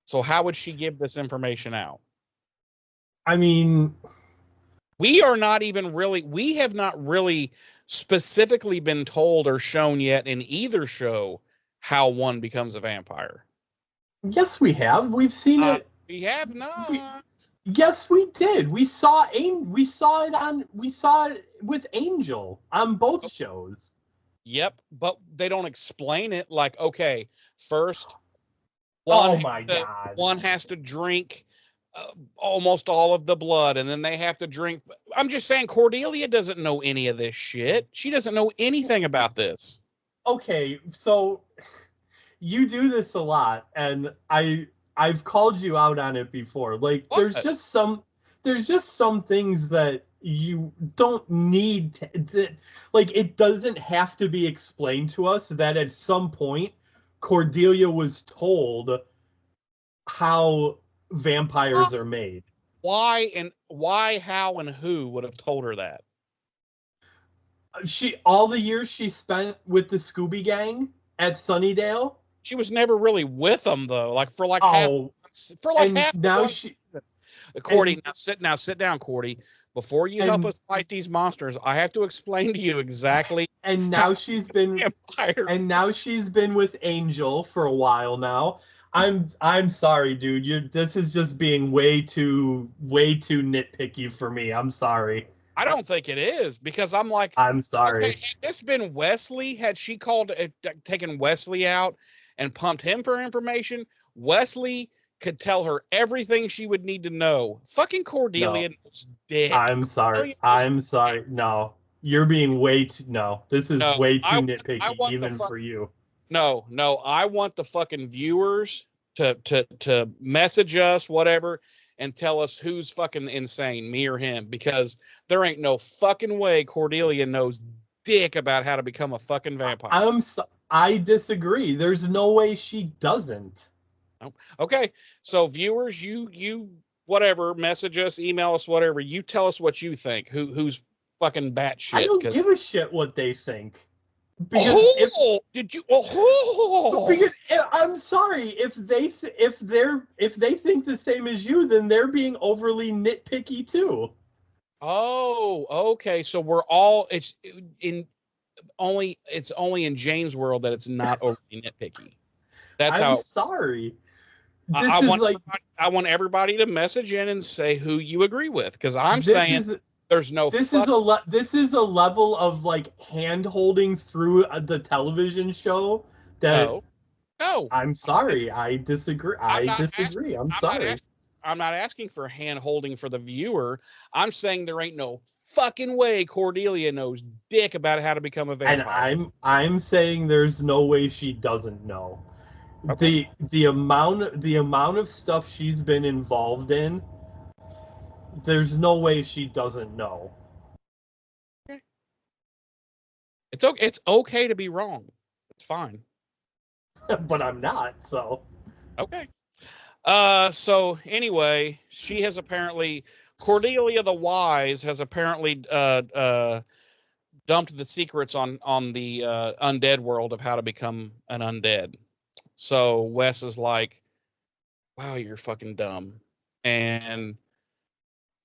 So how would she give this information out? I mean, we have not really specifically been told or shown yet in either show how one becomes a vampire. Yes, we have. We've seen it. We have not. Yes, we did. We saw it with Angel on both shows. Yep, but they don't explain it. Like, okay, first, God, one has to drink almost all of the blood, and then they have to drink. I'm just saying, Cordelia doesn't know any of this shit. She doesn't know anything about this. Okay, so you do this a lot, and I've called you out on it before. Like, what? there's just some things that you don't need to, like, it doesn't have to be explained to us that at some point Cordelia was told how vampires are made. Why, how, and who would have told her that? All the years she spent with the Scooby Gang at Sunnydale. She was never really with them though. Like for like half. Now Cordy, now sit down, Cordy. Before you help us fight these monsters, I have to explain to you exactly. And now she's been with Angel for a while now. I'm sorry, dude. This is just being way too nitpicky for me. I'm sorry. I don't think it is because I'm like, I'm sorry. Okay, had this been Wesley, had she taken Wesley out and pumped him for information, Wesley could tell her everything she would need to know. Fucking Cordelia knows dick. I'm sorry. No, you're being way too. No, this is way too nitpicky, even for you. No, I want the fucking viewers to message us, whatever, and tell us who's fucking insane, me or him, because there ain't no fucking way Cordelia knows dick about how to become a fucking vampire. I disagree. There's no way she doesn't. Okay, so viewers, you whatever, message us, email us, whatever. You tell us what you think. Who's fucking batshit? I don't give a shit what they think. Because because I'm sorry if they think the same as you, then they're being overly nitpicky too. Oh, okay. So we're all it's only in James' world that it's not overly nitpicky. That's I'm sorry. I want everybody to message in and say who you agree with, because I'm saying there's no. This is a level of like hand holding through the television show that. No. I'm sorry. I disagree. I'm sorry. I'm not asking for hand holding for the viewer. I'm saying there ain't no fucking way Cordelia knows dick about how to become a And vampire. I'm saying there's no way she doesn't know. Okay. The amount of stuff she's been involved in, there's no way she doesn't know. It's okay. It's okay to be wrong. It's fine. But I'm not, so. Okay. So anyway, she has apparently Cordelia the Wise has apparently dumped the secrets on the undead world of how to become an undead. So Wes is like, "Wow, you're fucking dumb." And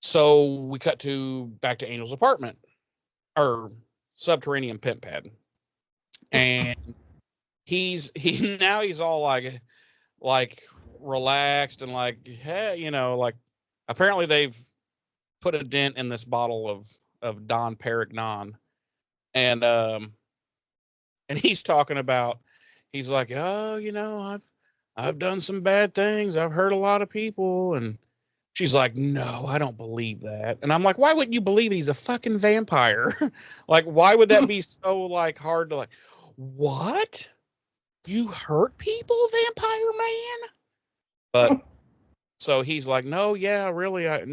so we cut to back to Angel's apartment or subterranean pimp pad, and he's all like relaxed and like, hey, like apparently they've put a dent in this bottle of Don Perignon, and he's talking about, he's like, oh, I've done some bad things, I've hurt a lot of people, and she's like, no, I don't believe that. And I'm like, why wouldn't you believe he's a fucking vampire? Like, why would that be so like hard to like, what? You hurt people, vampire man? But so he's like, no, yeah, really, I've heard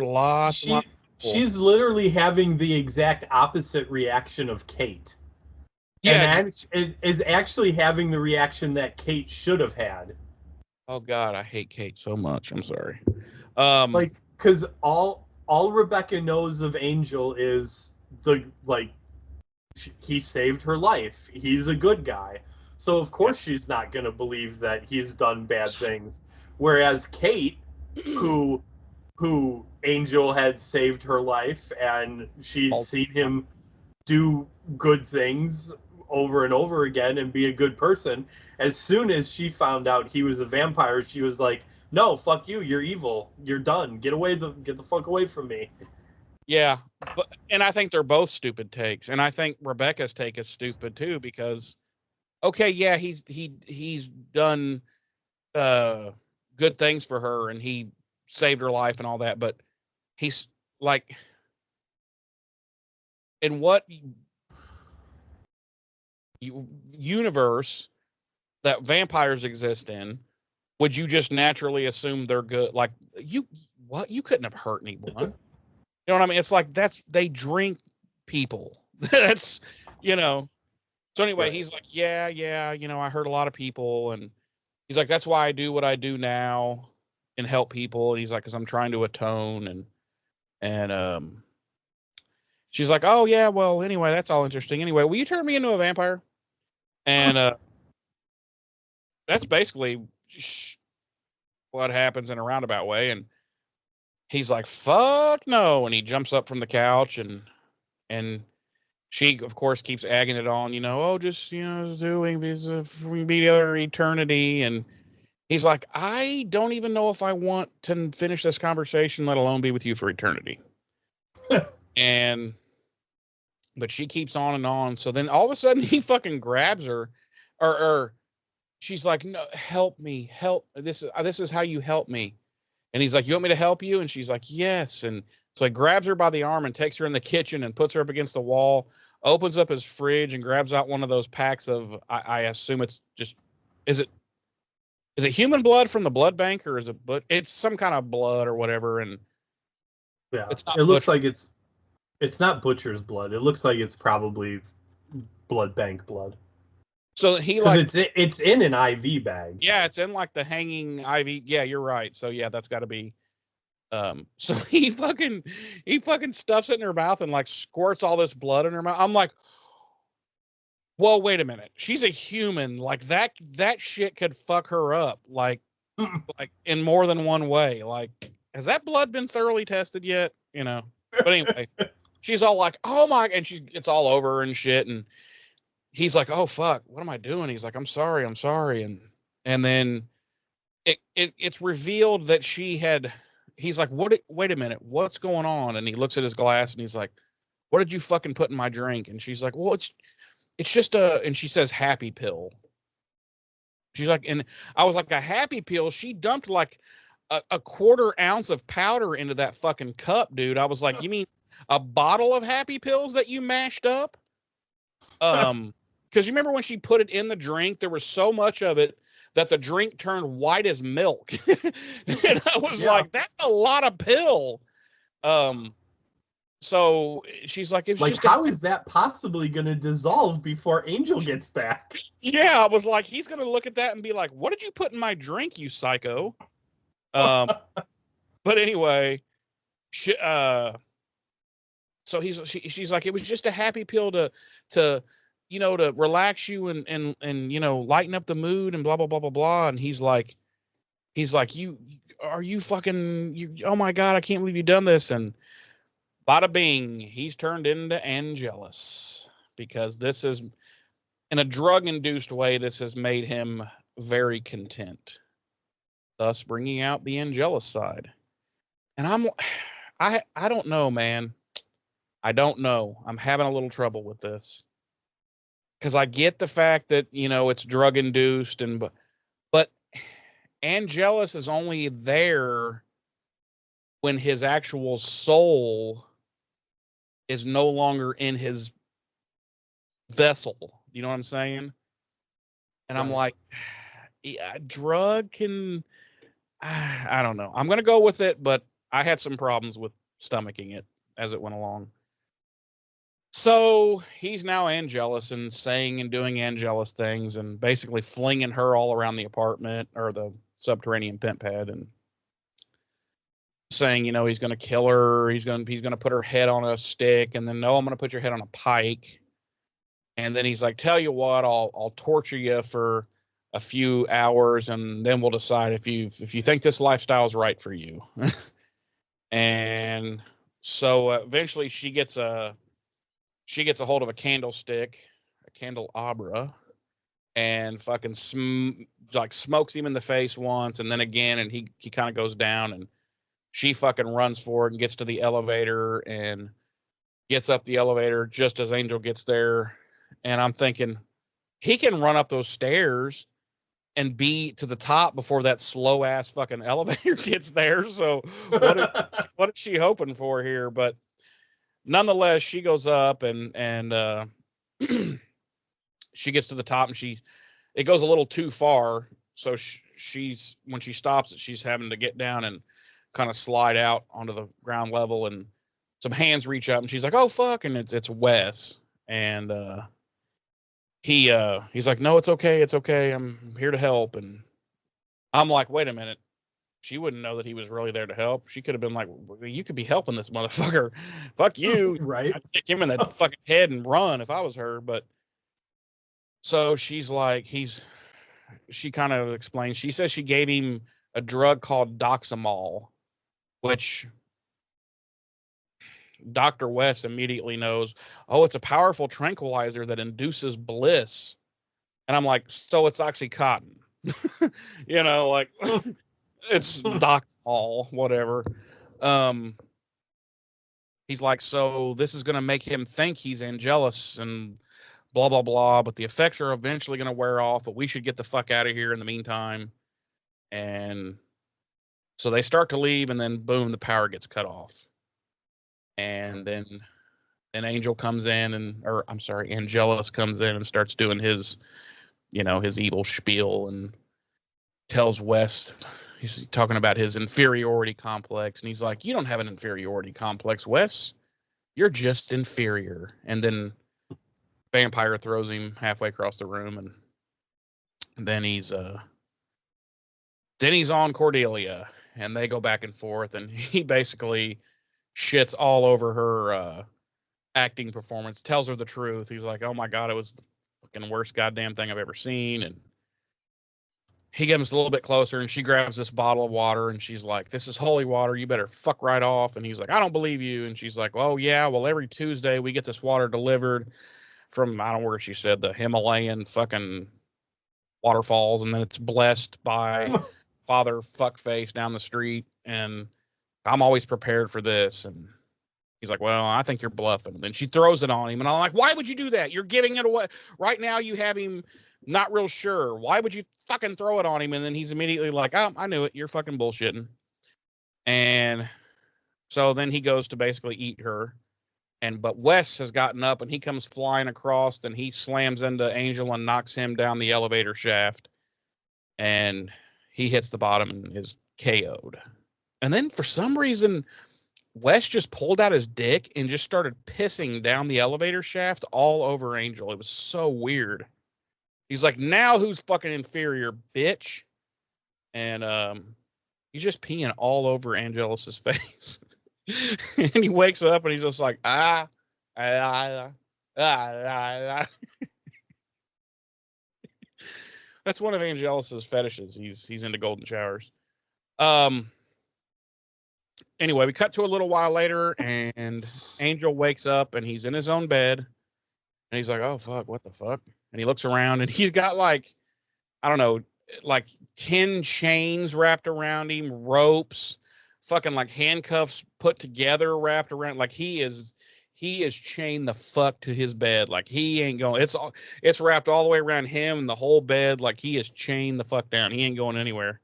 lots and lots of people. She's literally having the exact opposite reaction of Kate. Yeah, And is actually having the reaction that Kate should have had. oh God, I hate Kate so much. I'm sorry. Like, because all Rebecca knows of Angel is he saved her life. He's a good guy. So of course she's not going to believe that he's done bad things. Whereas Kate, who Angel had saved her life and she'd seen him do good things over and over again and be a good person, as soon as she found out he was a vampire, she was like, no, fuck you, you're evil, you're done, get the fuck away from me. Yeah, and I think they're both stupid takes, and I think Rebecca's take is stupid too, because okay, yeah, he's done good things for her and he saved her life and all that, but he's like, in what universe that vampires exist in would you just naturally assume they're good? Like, you couldn't have hurt anyone. You know what I mean? It's like, they drink people. That's, so anyway, Right. he's like, yeah, I hurt a lot of people, and he's like, that's why I do what I do now and help people. And he's like, because I'm trying to atone, and she's like, oh yeah, well, anyway, that's all interesting. Anyway, will you turn me into a vampire? And that's basically what happens in a roundabout way. And he's like, fuck no. And he jumps up from the couch, and she, of course, keeps egging it on, oh, just, doing this for me be other eternity. And he's like, I don't even know if I want to finish this conversation, let alone be with you for eternity. But she keeps on and on. So then all of a sudden he fucking grabs her, or she's like, no, help me, help. This is how you help me. And he's like, you want me to help you? And she's like, yes. And so he grabs her by the arm and takes her in the kitchen and puts her up against the wall, opens up his fridge and grabs out one of those packs of, I assume it's just, is it human blood from the blood bank, or is it, but it's some kind of blood or whatever. And Yeah, it's not it looks like it's not butcher's blood. It looks like it's probably blood bank blood. So he like, it's in an IV bag. Yeah, it's in like the hanging IV. Yeah, you're right. So yeah, that's got to be. So he fucking stuffs it in her mouth and like squirts all this blood in her mouth. I'm like, well, wait a minute. She's a human. Like that shit could fuck her up. Like in more than one way. Like, has that blood been thoroughly tested yet? But anyway, she's all like, oh my, and it's all over her and shit. And he's like, oh fuck, what am I doing? He's like, I'm sorry. And then it's revealed that he's like, wait a minute, what's going on? And he looks at his glass and he's like, what did you fucking put in my drink? And she's like, well, it's just and she says happy pill. She's like, and I was like, a happy pill? She dumped like a quarter ounce of powder into that fucking cup, dude. I was like, you mean a bottle of happy pills that you mashed up? Because you remember when she put it in the drink, there was so much of it that the drink turned white as milk. And I was like, that's a lot of pill. So she's like, it's Like, just how is that possibly going to dissolve before Angel gets back? yeah, I was like, he's gonna look at that and be like, what did you put in my drink, you psycho? But anyway, so she's like, it was just a happy pill to to relax you and lighten up the mood and blah blah blah blah blah. And he's like, you are you fucking you? Oh my god, I can't believe you done this. And bada bing, he's turned into Angelus, because this is, in a drug induced way, this has made him very content, thus bringing out the Angelus side. And I don't know, man. I don't know. I'm having a little trouble with this, because I get the fact that it's drug induced, but Angelus is only there when his actual soul is no longer in his vessel. You know what I'm saying? And I'm like, yeah, drug can. I don't know. I'm gonna go with it, but I had some problems with stomaching it as it went along. So he's now Angelus and saying and doing Angelus things and basically flinging her all around the apartment or the subterranean pimp pad and saying, he's going to kill her. He's going to put her head on a stick, and then, no, I'm going to put your head on a pike. And then he's like, tell you what, I'll torture you for a few hours, and then we'll decide if you think this lifestyle is right for you. And so eventually she gets a hold of a candlestick, a candelabra, and fucking smokes him in the face once, and then again, and he kind of goes down, and she fucking runs for it and gets to the elevator and gets up the elevator just as Angel gets there. And I'm thinking, he can run up those stairs and be to the top before that slow ass fucking elevator gets there. So what is she hoping for here? But nonetheless, she goes up and she gets to the top, and it goes a little too far. So she's when she stops it, she's having to get down and kind of slide out onto the ground level, and some hands reach up, and she's like, oh fuck. And it's Wes. And he's like, no, it's okay, I'm here to help. And I'm like, wait a minute, she wouldn't know that he was really there to help. She could have been like, well, you could be helping this motherfucker. Fuck you. Right. I'd kick him in the fucking head and run if I was her. But so she's like, she kind of explains, she says she gave him a drug called Doxamol, which Dr. West immediately knows, oh, it's a powerful tranquilizer that induces bliss. And I'm like, so it's Oxycontin. Like it's Doxamol, whatever. He's like, so this is going to make him think he's Angelus and blah, blah, blah. But the effects are eventually going to wear off, but we should get the fuck out of here in the meantime. And so they start to leave, and then boom, the power gets cut off. And then Angel comes in, Angelus comes in and starts doing his, his evil spiel, and tells Wes, he's talking about his inferiority complex. And he's like, you don't have an inferiority complex, Wes. You're just inferior. And then Vampire throws him halfway across the room, and then he's on Cordelia, and they go back and forth, and he basically shits all over her acting performance, tells her the truth. He's like, oh my god, it was the fucking worst goddamn thing I've ever seen. And he comes a little bit closer, and she grabs this bottle of water, and she's like, this is holy water, you better fuck right off. And he's like, I don't believe you. And she's like, oh yeah, well, every Tuesday we get this water delivered from, I don't know where she said, the Himalayan fucking waterfalls, and then it's blessed by Father Fuckface down the street, and I'm always prepared for this. And He's like, well, I think you're bluffing. And then she throws it on him. And I'm like, why would you do that? You're giving it away. Right now you have him not real sure. Why would you fucking throw it on him? And then he's immediately like, oh, I knew it. You're fucking bullshitting. And so then he goes to basically eat her. But Wes has gotten up and he comes flying across and he slams into Angel and knocks him down the elevator shaft. And he hits the bottom and is KO'd. And then for some reason, Wes just pulled out his dick and just started pissing down the elevator shaft all over Angel. It was so weird. He's like, now who's fucking inferior, bitch? And he's just peeing all over Angelus's face. And he wakes up and he's just like, ah. That's one of Angelus's fetishes. He's into golden showers. Anyway, we cut to a little while later, and Angel wakes up, and he's in his own bed, and he's like, oh, fuck, what the fuck? And he looks around, and he's got, like, I don't know, like 10 chains wrapped around him, ropes, fucking, like, handcuffs put together wrapped around. Like, he is chained the fuck to his bed. Like, he ain't going. It's wrapped all the way around him and the whole bed. Like, he is chained the fuck down. He ain't going anywhere.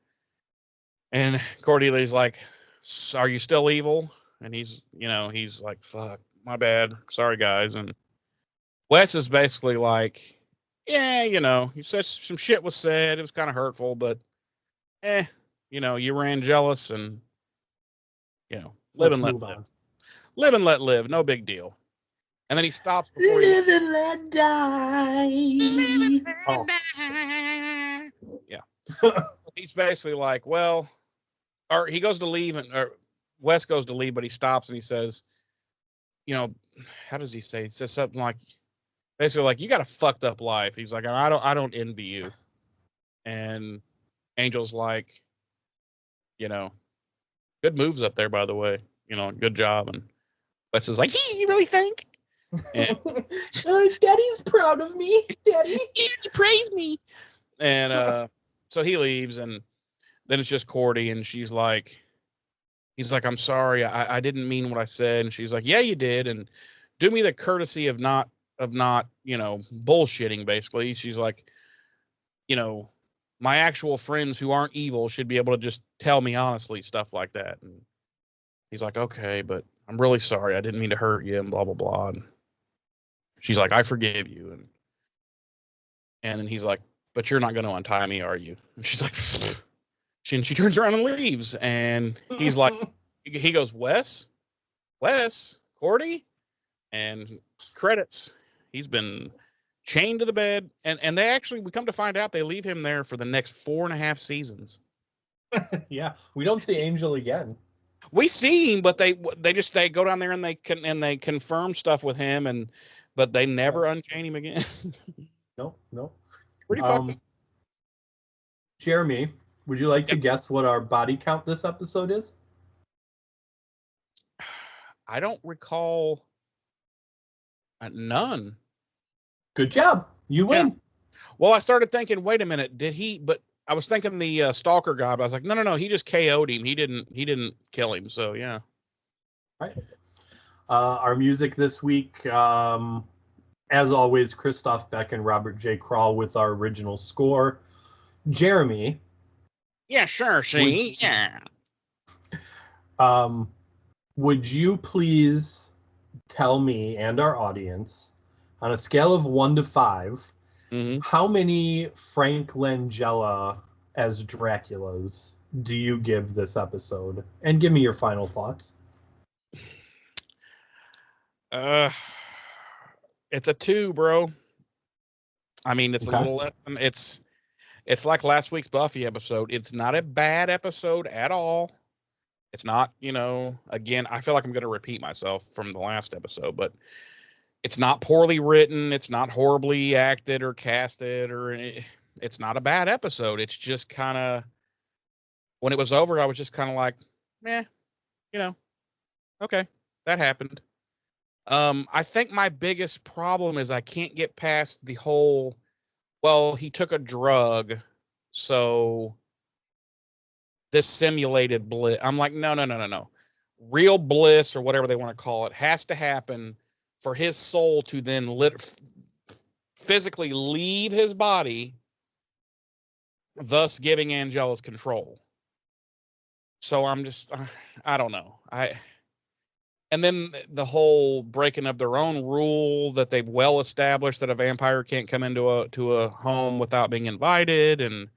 And Cordelia's like, are you still evil? And he's like, fuck, my bad. Sorry, guys. And Wes is basically like, yeah, he said some shit was said. It was kind of hurtful, but you ran jealous and, live and let live. Live and let live. No big deal. And then he stops before live and let die. Live and let die. Yeah. He's basically like, well, or he goes to leave or Wes goes to leave, but he stops and he says, how does he say? He says something like, basically like, you got a fucked up life. He's like, I don't envy you. And Angel's like, good moves up there, by the way. Good job. And Wes is like, you really think? And, Daddy's proud of me. Daddy. He praise me. And so he leaves, and then it's just Cordy, and he's like, I'm sorry, I didn't mean what I said. And she's like, yeah, you did. And do me the courtesy of not, bullshitting, basically. She's like, my actual friends who aren't evil should be able to just tell me honestly, stuff like that. And he's like, okay, but I'm really sorry. I didn't mean to hurt you and blah, blah, blah. And she's like, I forgive you. And then he's like, but you're not going to untie me, are you? And she's like, and she turns around and leaves. And he's like, he goes, Wes, Cordy, and credits. He's been chained to the bed. And they actually, we come to find out they leave him there for the next 4.5 seasons. Yeah. We don't see Angel again. We see him, but they go down there and they confirm stuff with him, but they never unchain him again. No. Pretty fucked up. Jeremy, would you like to guess what our body count this episode is? I don't recall. None. Good job. You win. Yeah. Well, I started thinking, wait a minute, did he? But I was thinking the stalker guy. But I was like, no, he just KO'd him. He didn't kill him. So yeah. All right. Our music this week, as always, Christoph Beck and Robert J. Kral with our original score. Jeremy. Yeah, sure. See, yeah. Would you please tell me and our audience, on a scale of 1 to 5, how many Frank Langella as Draculas do you give this episode? And give me your final thoughts. It's a 2, bro. I mean, it's a little less than it's like last week's Buffy episode. It's not a bad episode at all. It's not, again, I feel like I'm going to repeat myself from the last episode, but it's not poorly written. It's not horribly acted or casted, it's not a bad episode. It's just kind of, when it was over, I was just kind of like, okay, that happened. I think my biggest problem is I can't get past the whole, well, he took a drug, so this simulated blip. I'm like, no. real bliss or whatever they want to call it has to happen for his soul to then physically leave his body, thus giving Angelus control. So I'm just, I don't know. And then the whole breaking of their own rule that they've well established that a vampire can't come into a home without being invited. And,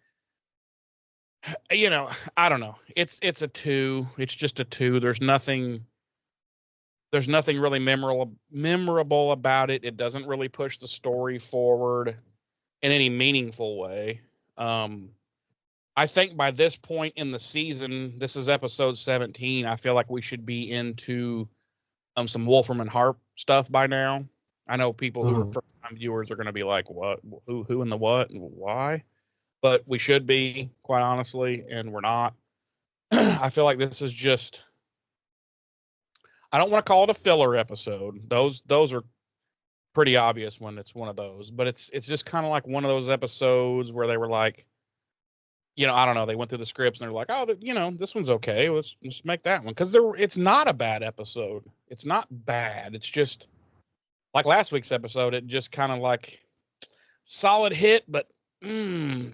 I don't know. It's a 2. It's just a 2. There's nothing really memorable about it. It doesn't really push the story forward in any meaningful way. I think by this point in the season, this is episode 17. I feel like we should be into some Wolfram and Harp stuff by now. I know people who are first-time viewers are going to be like, "What? Who and the what and why?" But we should be, quite honestly, and we're not. I feel like this is just. I don't want to call it a filler episode. Those are pretty obvious when it's one of those. But it's just kind of like one of those episodes where they were like, I don't know. They went through the scripts and they're like, oh, this one's okay. Let's make that one. Because it's not a bad episode. It's not bad. It's just like last week's episode. It just kind of like solid hit, but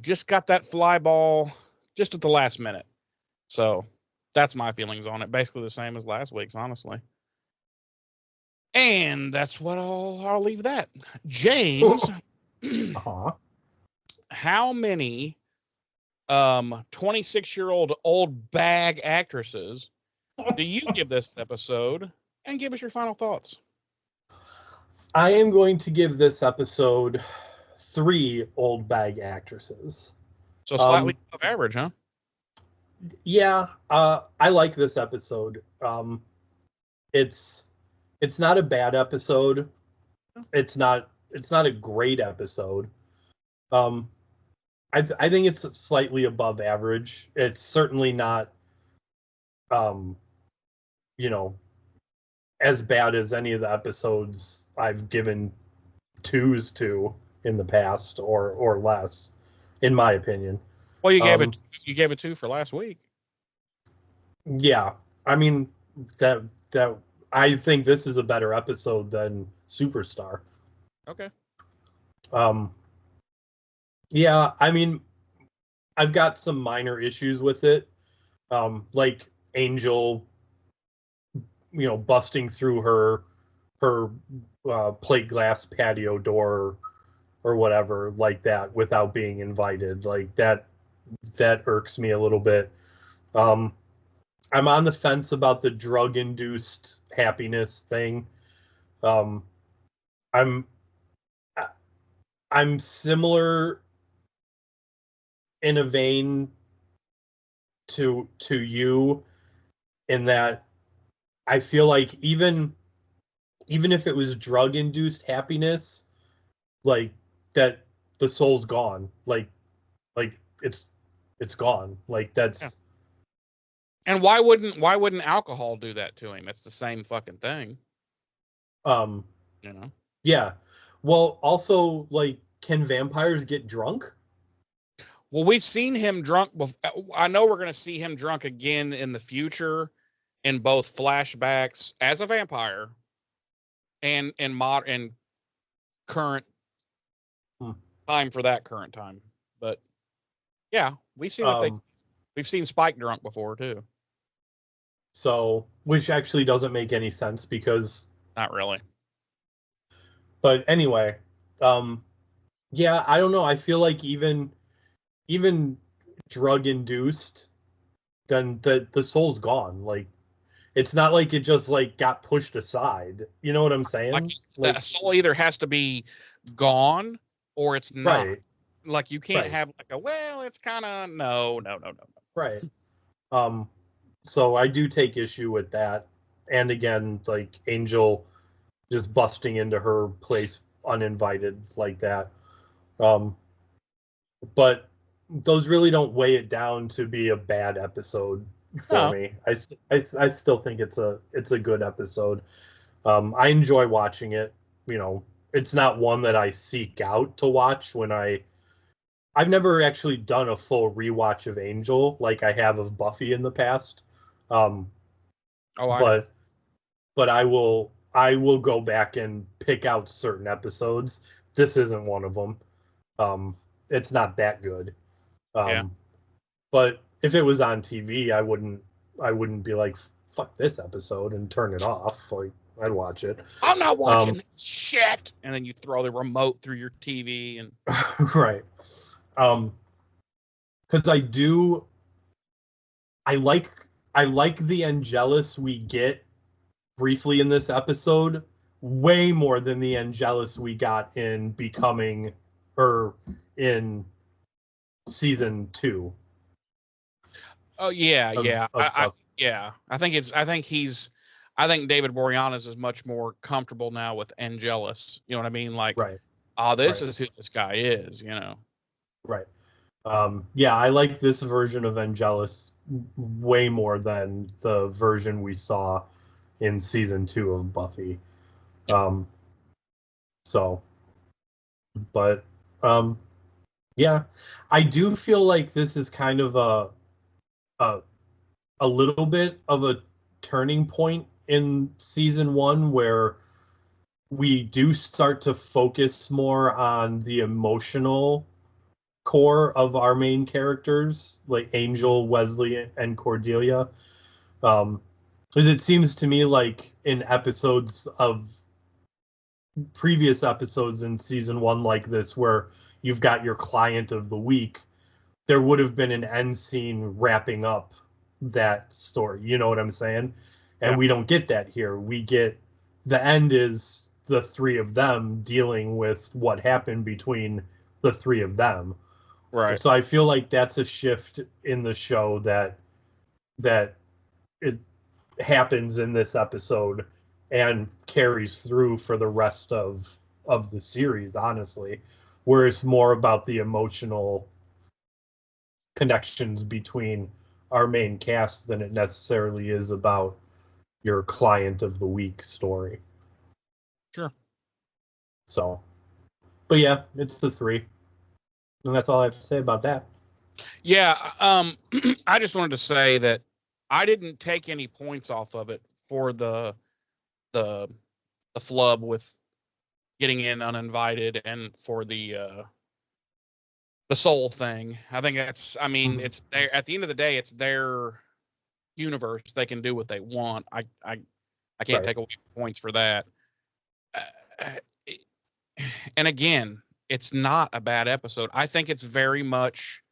just got that fly ball just at the last minute. So that's my feelings on it. Basically the same as last week's, honestly. And that's what I'll leave that. James, how many 26-year-old old bag actresses do you give this episode? And give us your final thoughts. I am going to give this episode 3 old bag actresses. So slightly above average, huh? Yeah, I like this episode. It's not a bad episode. It's not a great episode. I think it's slightly above average. It's certainly not, as bad as any of the episodes I've given 2s to in the past or less, in my opinion. Well, you gave it 2 for last week. Yeah, I mean that I think this is a better episode than Superstar. Okay. Yeah, I mean, I've got some minor issues with it, like Angel, busting through her plate glass patio door or whatever like that without being invited. Like that irks me a little bit. I'm on the fence about the drug-induced happiness thing. I'm similar in a vein to you in that I feel like even if it was drug-induced happiness, like that the soul's gone. Like it's gone. Like that's. Yeah. And why wouldn't alcohol do that to him? It's the same fucking thing. Yeah. Well, also, like, can vampires get drunk? Well, we've seen him drunk before. I know we're going to see him drunk again in the future in both flashbacks as a vampire and in current time for that current time. But yeah, we've seen Spike drunk before too. So, which actually doesn't make any sense because not really. But anyway, yeah, I don't know. I feel like even drug induced, then the soul's gone. Like it's not like it just like got pushed aside. You know what I'm saying? Like the soul either has to be gone or it's not. Right. Like you can't have like it's kind of no. Right. So I do take issue with that. And again, like Angel just busting into her place uninvited like that. But those really don't weigh it down to be a bad episode for me. I still think it's a good episode. I enjoy watching it. It's not one that I seek out to watch when I've never actually done a full rewatch of Angel like I have of Buffy in the past. Oh, but I will go back and pick out certain episodes. This isn't one of them. It's not that good. yeah. But if it was on TV, I wouldn't be like, fuck this episode and turn it off. Like, I'd watch it. I'm not watching this shit. And then you throw the remote through your TV and Right. Because I like the Angelus we get briefly in this episode way more than the Angelus we got in Becoming, or in season 2. oh yeah, Of, yeah. of Buffy. Yeah. I think David Boreanaz is much more comfortable now with Angelus. You know what I mean? Like, Right. This Right. is who this guy is, you know. Right. Yeah, I like this version of Angelus way more than the version we saw in season 2 of Buffy. So, but yeah, I do feel like this is kind of a a little bit of a turning point in season 1, where we do start to focus more on the emotional core of our main characters, like Angel, Wesley, and Cordelia. Because it seems to me like in episodes of previous episodes in season 1 like this, where you've got your client of the week, there would have been an end scene wrapping up that story. You know what I'm saying? And Yeah. we don't get that here. We get the end is the three of them dealing with what happened between the three of them. Right. So I feel like that's a shift in the show that it happens in this episode and carries through for the rest of the series, honestly, where it's more about the emotional connections between our main cast than it necessarily is about your client of the week story. Sure. So, but yeah, it's the 3. And that's all I have to say about that. Yeah, I just wanted to say that I didn't take any points off of it for the flub with getting in uninvited and for the soul thing. I think I mean, it's there at the end of the day, it's their universe. They can do what they want. I can't take away points for that. And again, it's not a bad episode. I think it's very much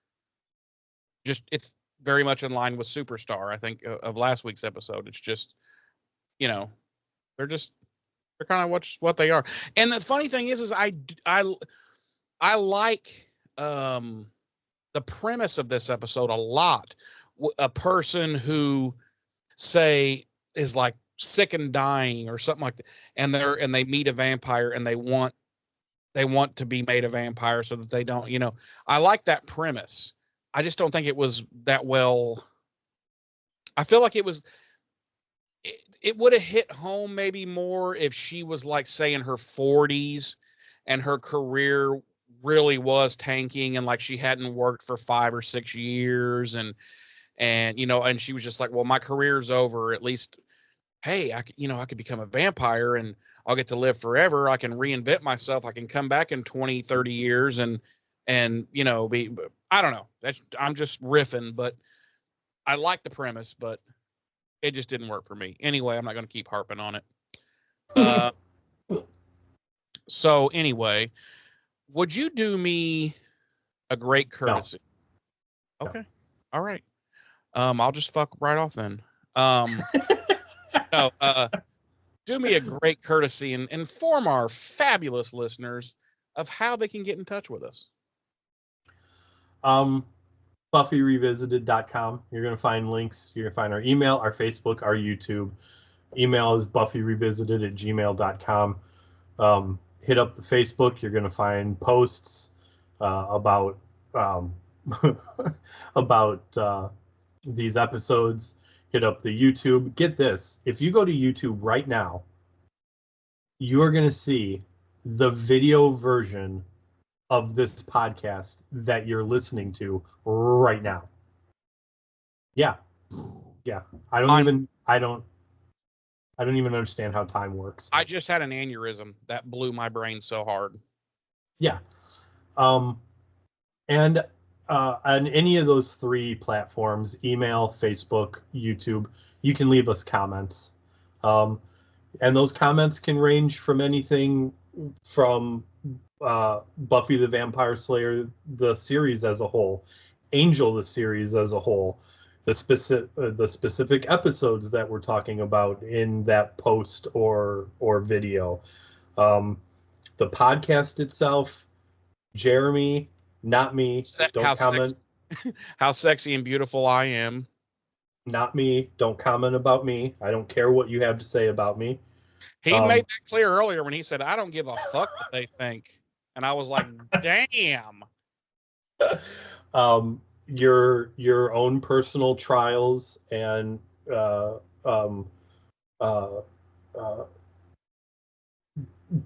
it's very much in line with Superstar. I think of last week's episode. It's just, you know, they're kind of what they are. And the funny thing is I like the premise of this episode a lot. A person who, say, is like sick and dying or something like that, and they meet a vampire and they want to be made a vampire so that they don't, I like that premise. I just don't think it was that well. I feel like it would have hit home maybe more if she was, like, say, in her 40s and her career really was tanking and, like, she hadn't worked for 5 or 6 years and she was just like, well, my career's over. At least, hey, I could become a vampire and I'll get to live forever. I can reinvent myself. I can come back in 20, 30 years and be, I don't know. I'm just riffing, but I like the premise, but it just didn't work for me. Anyway, I'm not going to keep harping on it. So anyway, would you do me a great courtesy? No. Okay. All right. I'll just fuck right off then. No, do me a great courtesy and inform our fabulous listeners of how they can get in touch with us. BuffyRevisited.com. You're going to find links. You're going to find our email, our Facebook, our YouTube. Email is BuffyRevisited@gmail.com. Hit up the Facebook. You're going to find posts about about these episodes. Hit up the YouTube. Get this. If you go to YouTube right now, you're going to see the video version of this podcast that you're listening to right now. Yeah. I don't I don't even understand how time works. I just had an aneurysm that blew my brain so hard. Yeah. And on any of those 3 platforms, email, Facebook, YouTube, you can leave us comments. And those comments can range from anything from Buffy the Vampire Slayer, the series as a whole, Angel, the series as a whole, the specific episodes that we're talking about in that post or video, the podcast itself, Jeremy, not me, don't comment. How sexy and beautiful I am. Not me. Don't comment about me. I don't care what you have to say about me. He made that clear earlier when he said, I don't give a fuck what they think. And I was like, damn. Your own personal trials and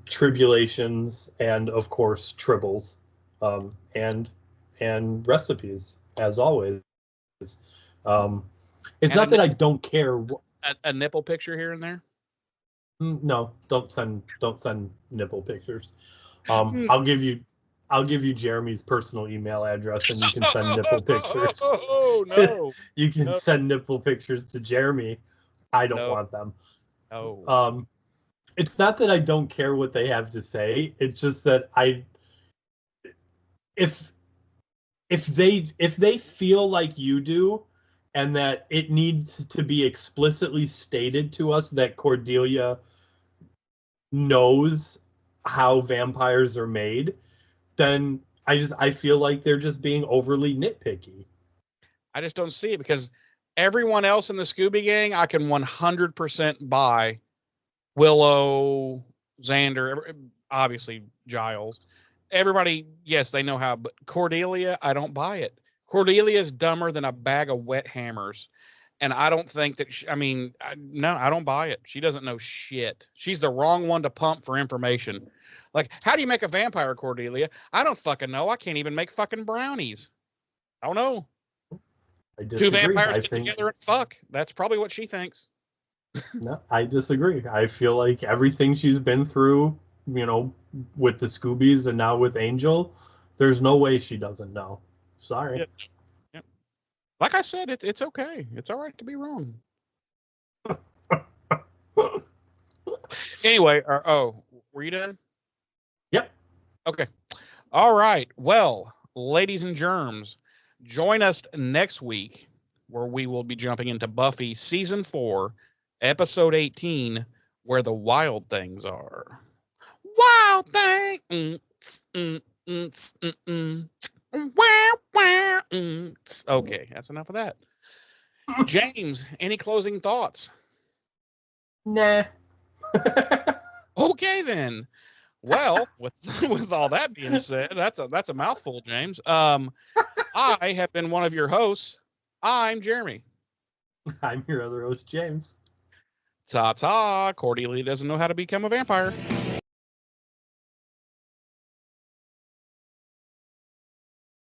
tribulations, and of course tribbles, and recipes, as always. It's and not that I don't care. A nipple picture here and there. No, don't send nipple pictures. I'll give you Jeremy's personal email address, and you can send nipple pictures. Oh no! You can send nipple pictures to Jeremy. I don't want them. No. It's not that I don't care what they have to say. It's just that if they feel like you do, and that it needs to be explicitly stated to us that Cordelia knows how vampires are made, then I feel like they're just being overly nitpicky. I just don't see it, because everyone else in the Scooby Gang, I can 100% buy. Willow, Xander, obviously Giles. Everybody, yes, they know how, but Cordelia, I don't buy it. Cordelia is dumber than a bag of wet hammers. And I don't think that, no, I don't buy it. She doesn't know shit. She's the wrong one to pump for information. Like, how do you make a vampire, Cordelia? I don't fucking know. I can't even make fucking brownies. I don't know. I disagree. 2 vampires get together and fuck. That's probably what she thinks. No, I disagree. I feel like everything she's been through, with the Scoobies and now with Angel, there's no way she doesn't know. Sorry. Yep. Like I said, it's okay. It's all right to be wrong. Anyway, were you done? Yep. Okay. All right. Well, ladies and germs, join us next week where we will be jumping into Buffy Season 4, Episode 18, Where the Wild Things Are. Wild things. Okay, that's enough of that. James, any closing thoughts? Nah. Okay, then. Well, with all that being said, that's a mouthful, James. I have been one of your hosts. I'm Jeremy. I'm your other host, James. Ta-ta. Cordelia doesn't know how to become a vampire.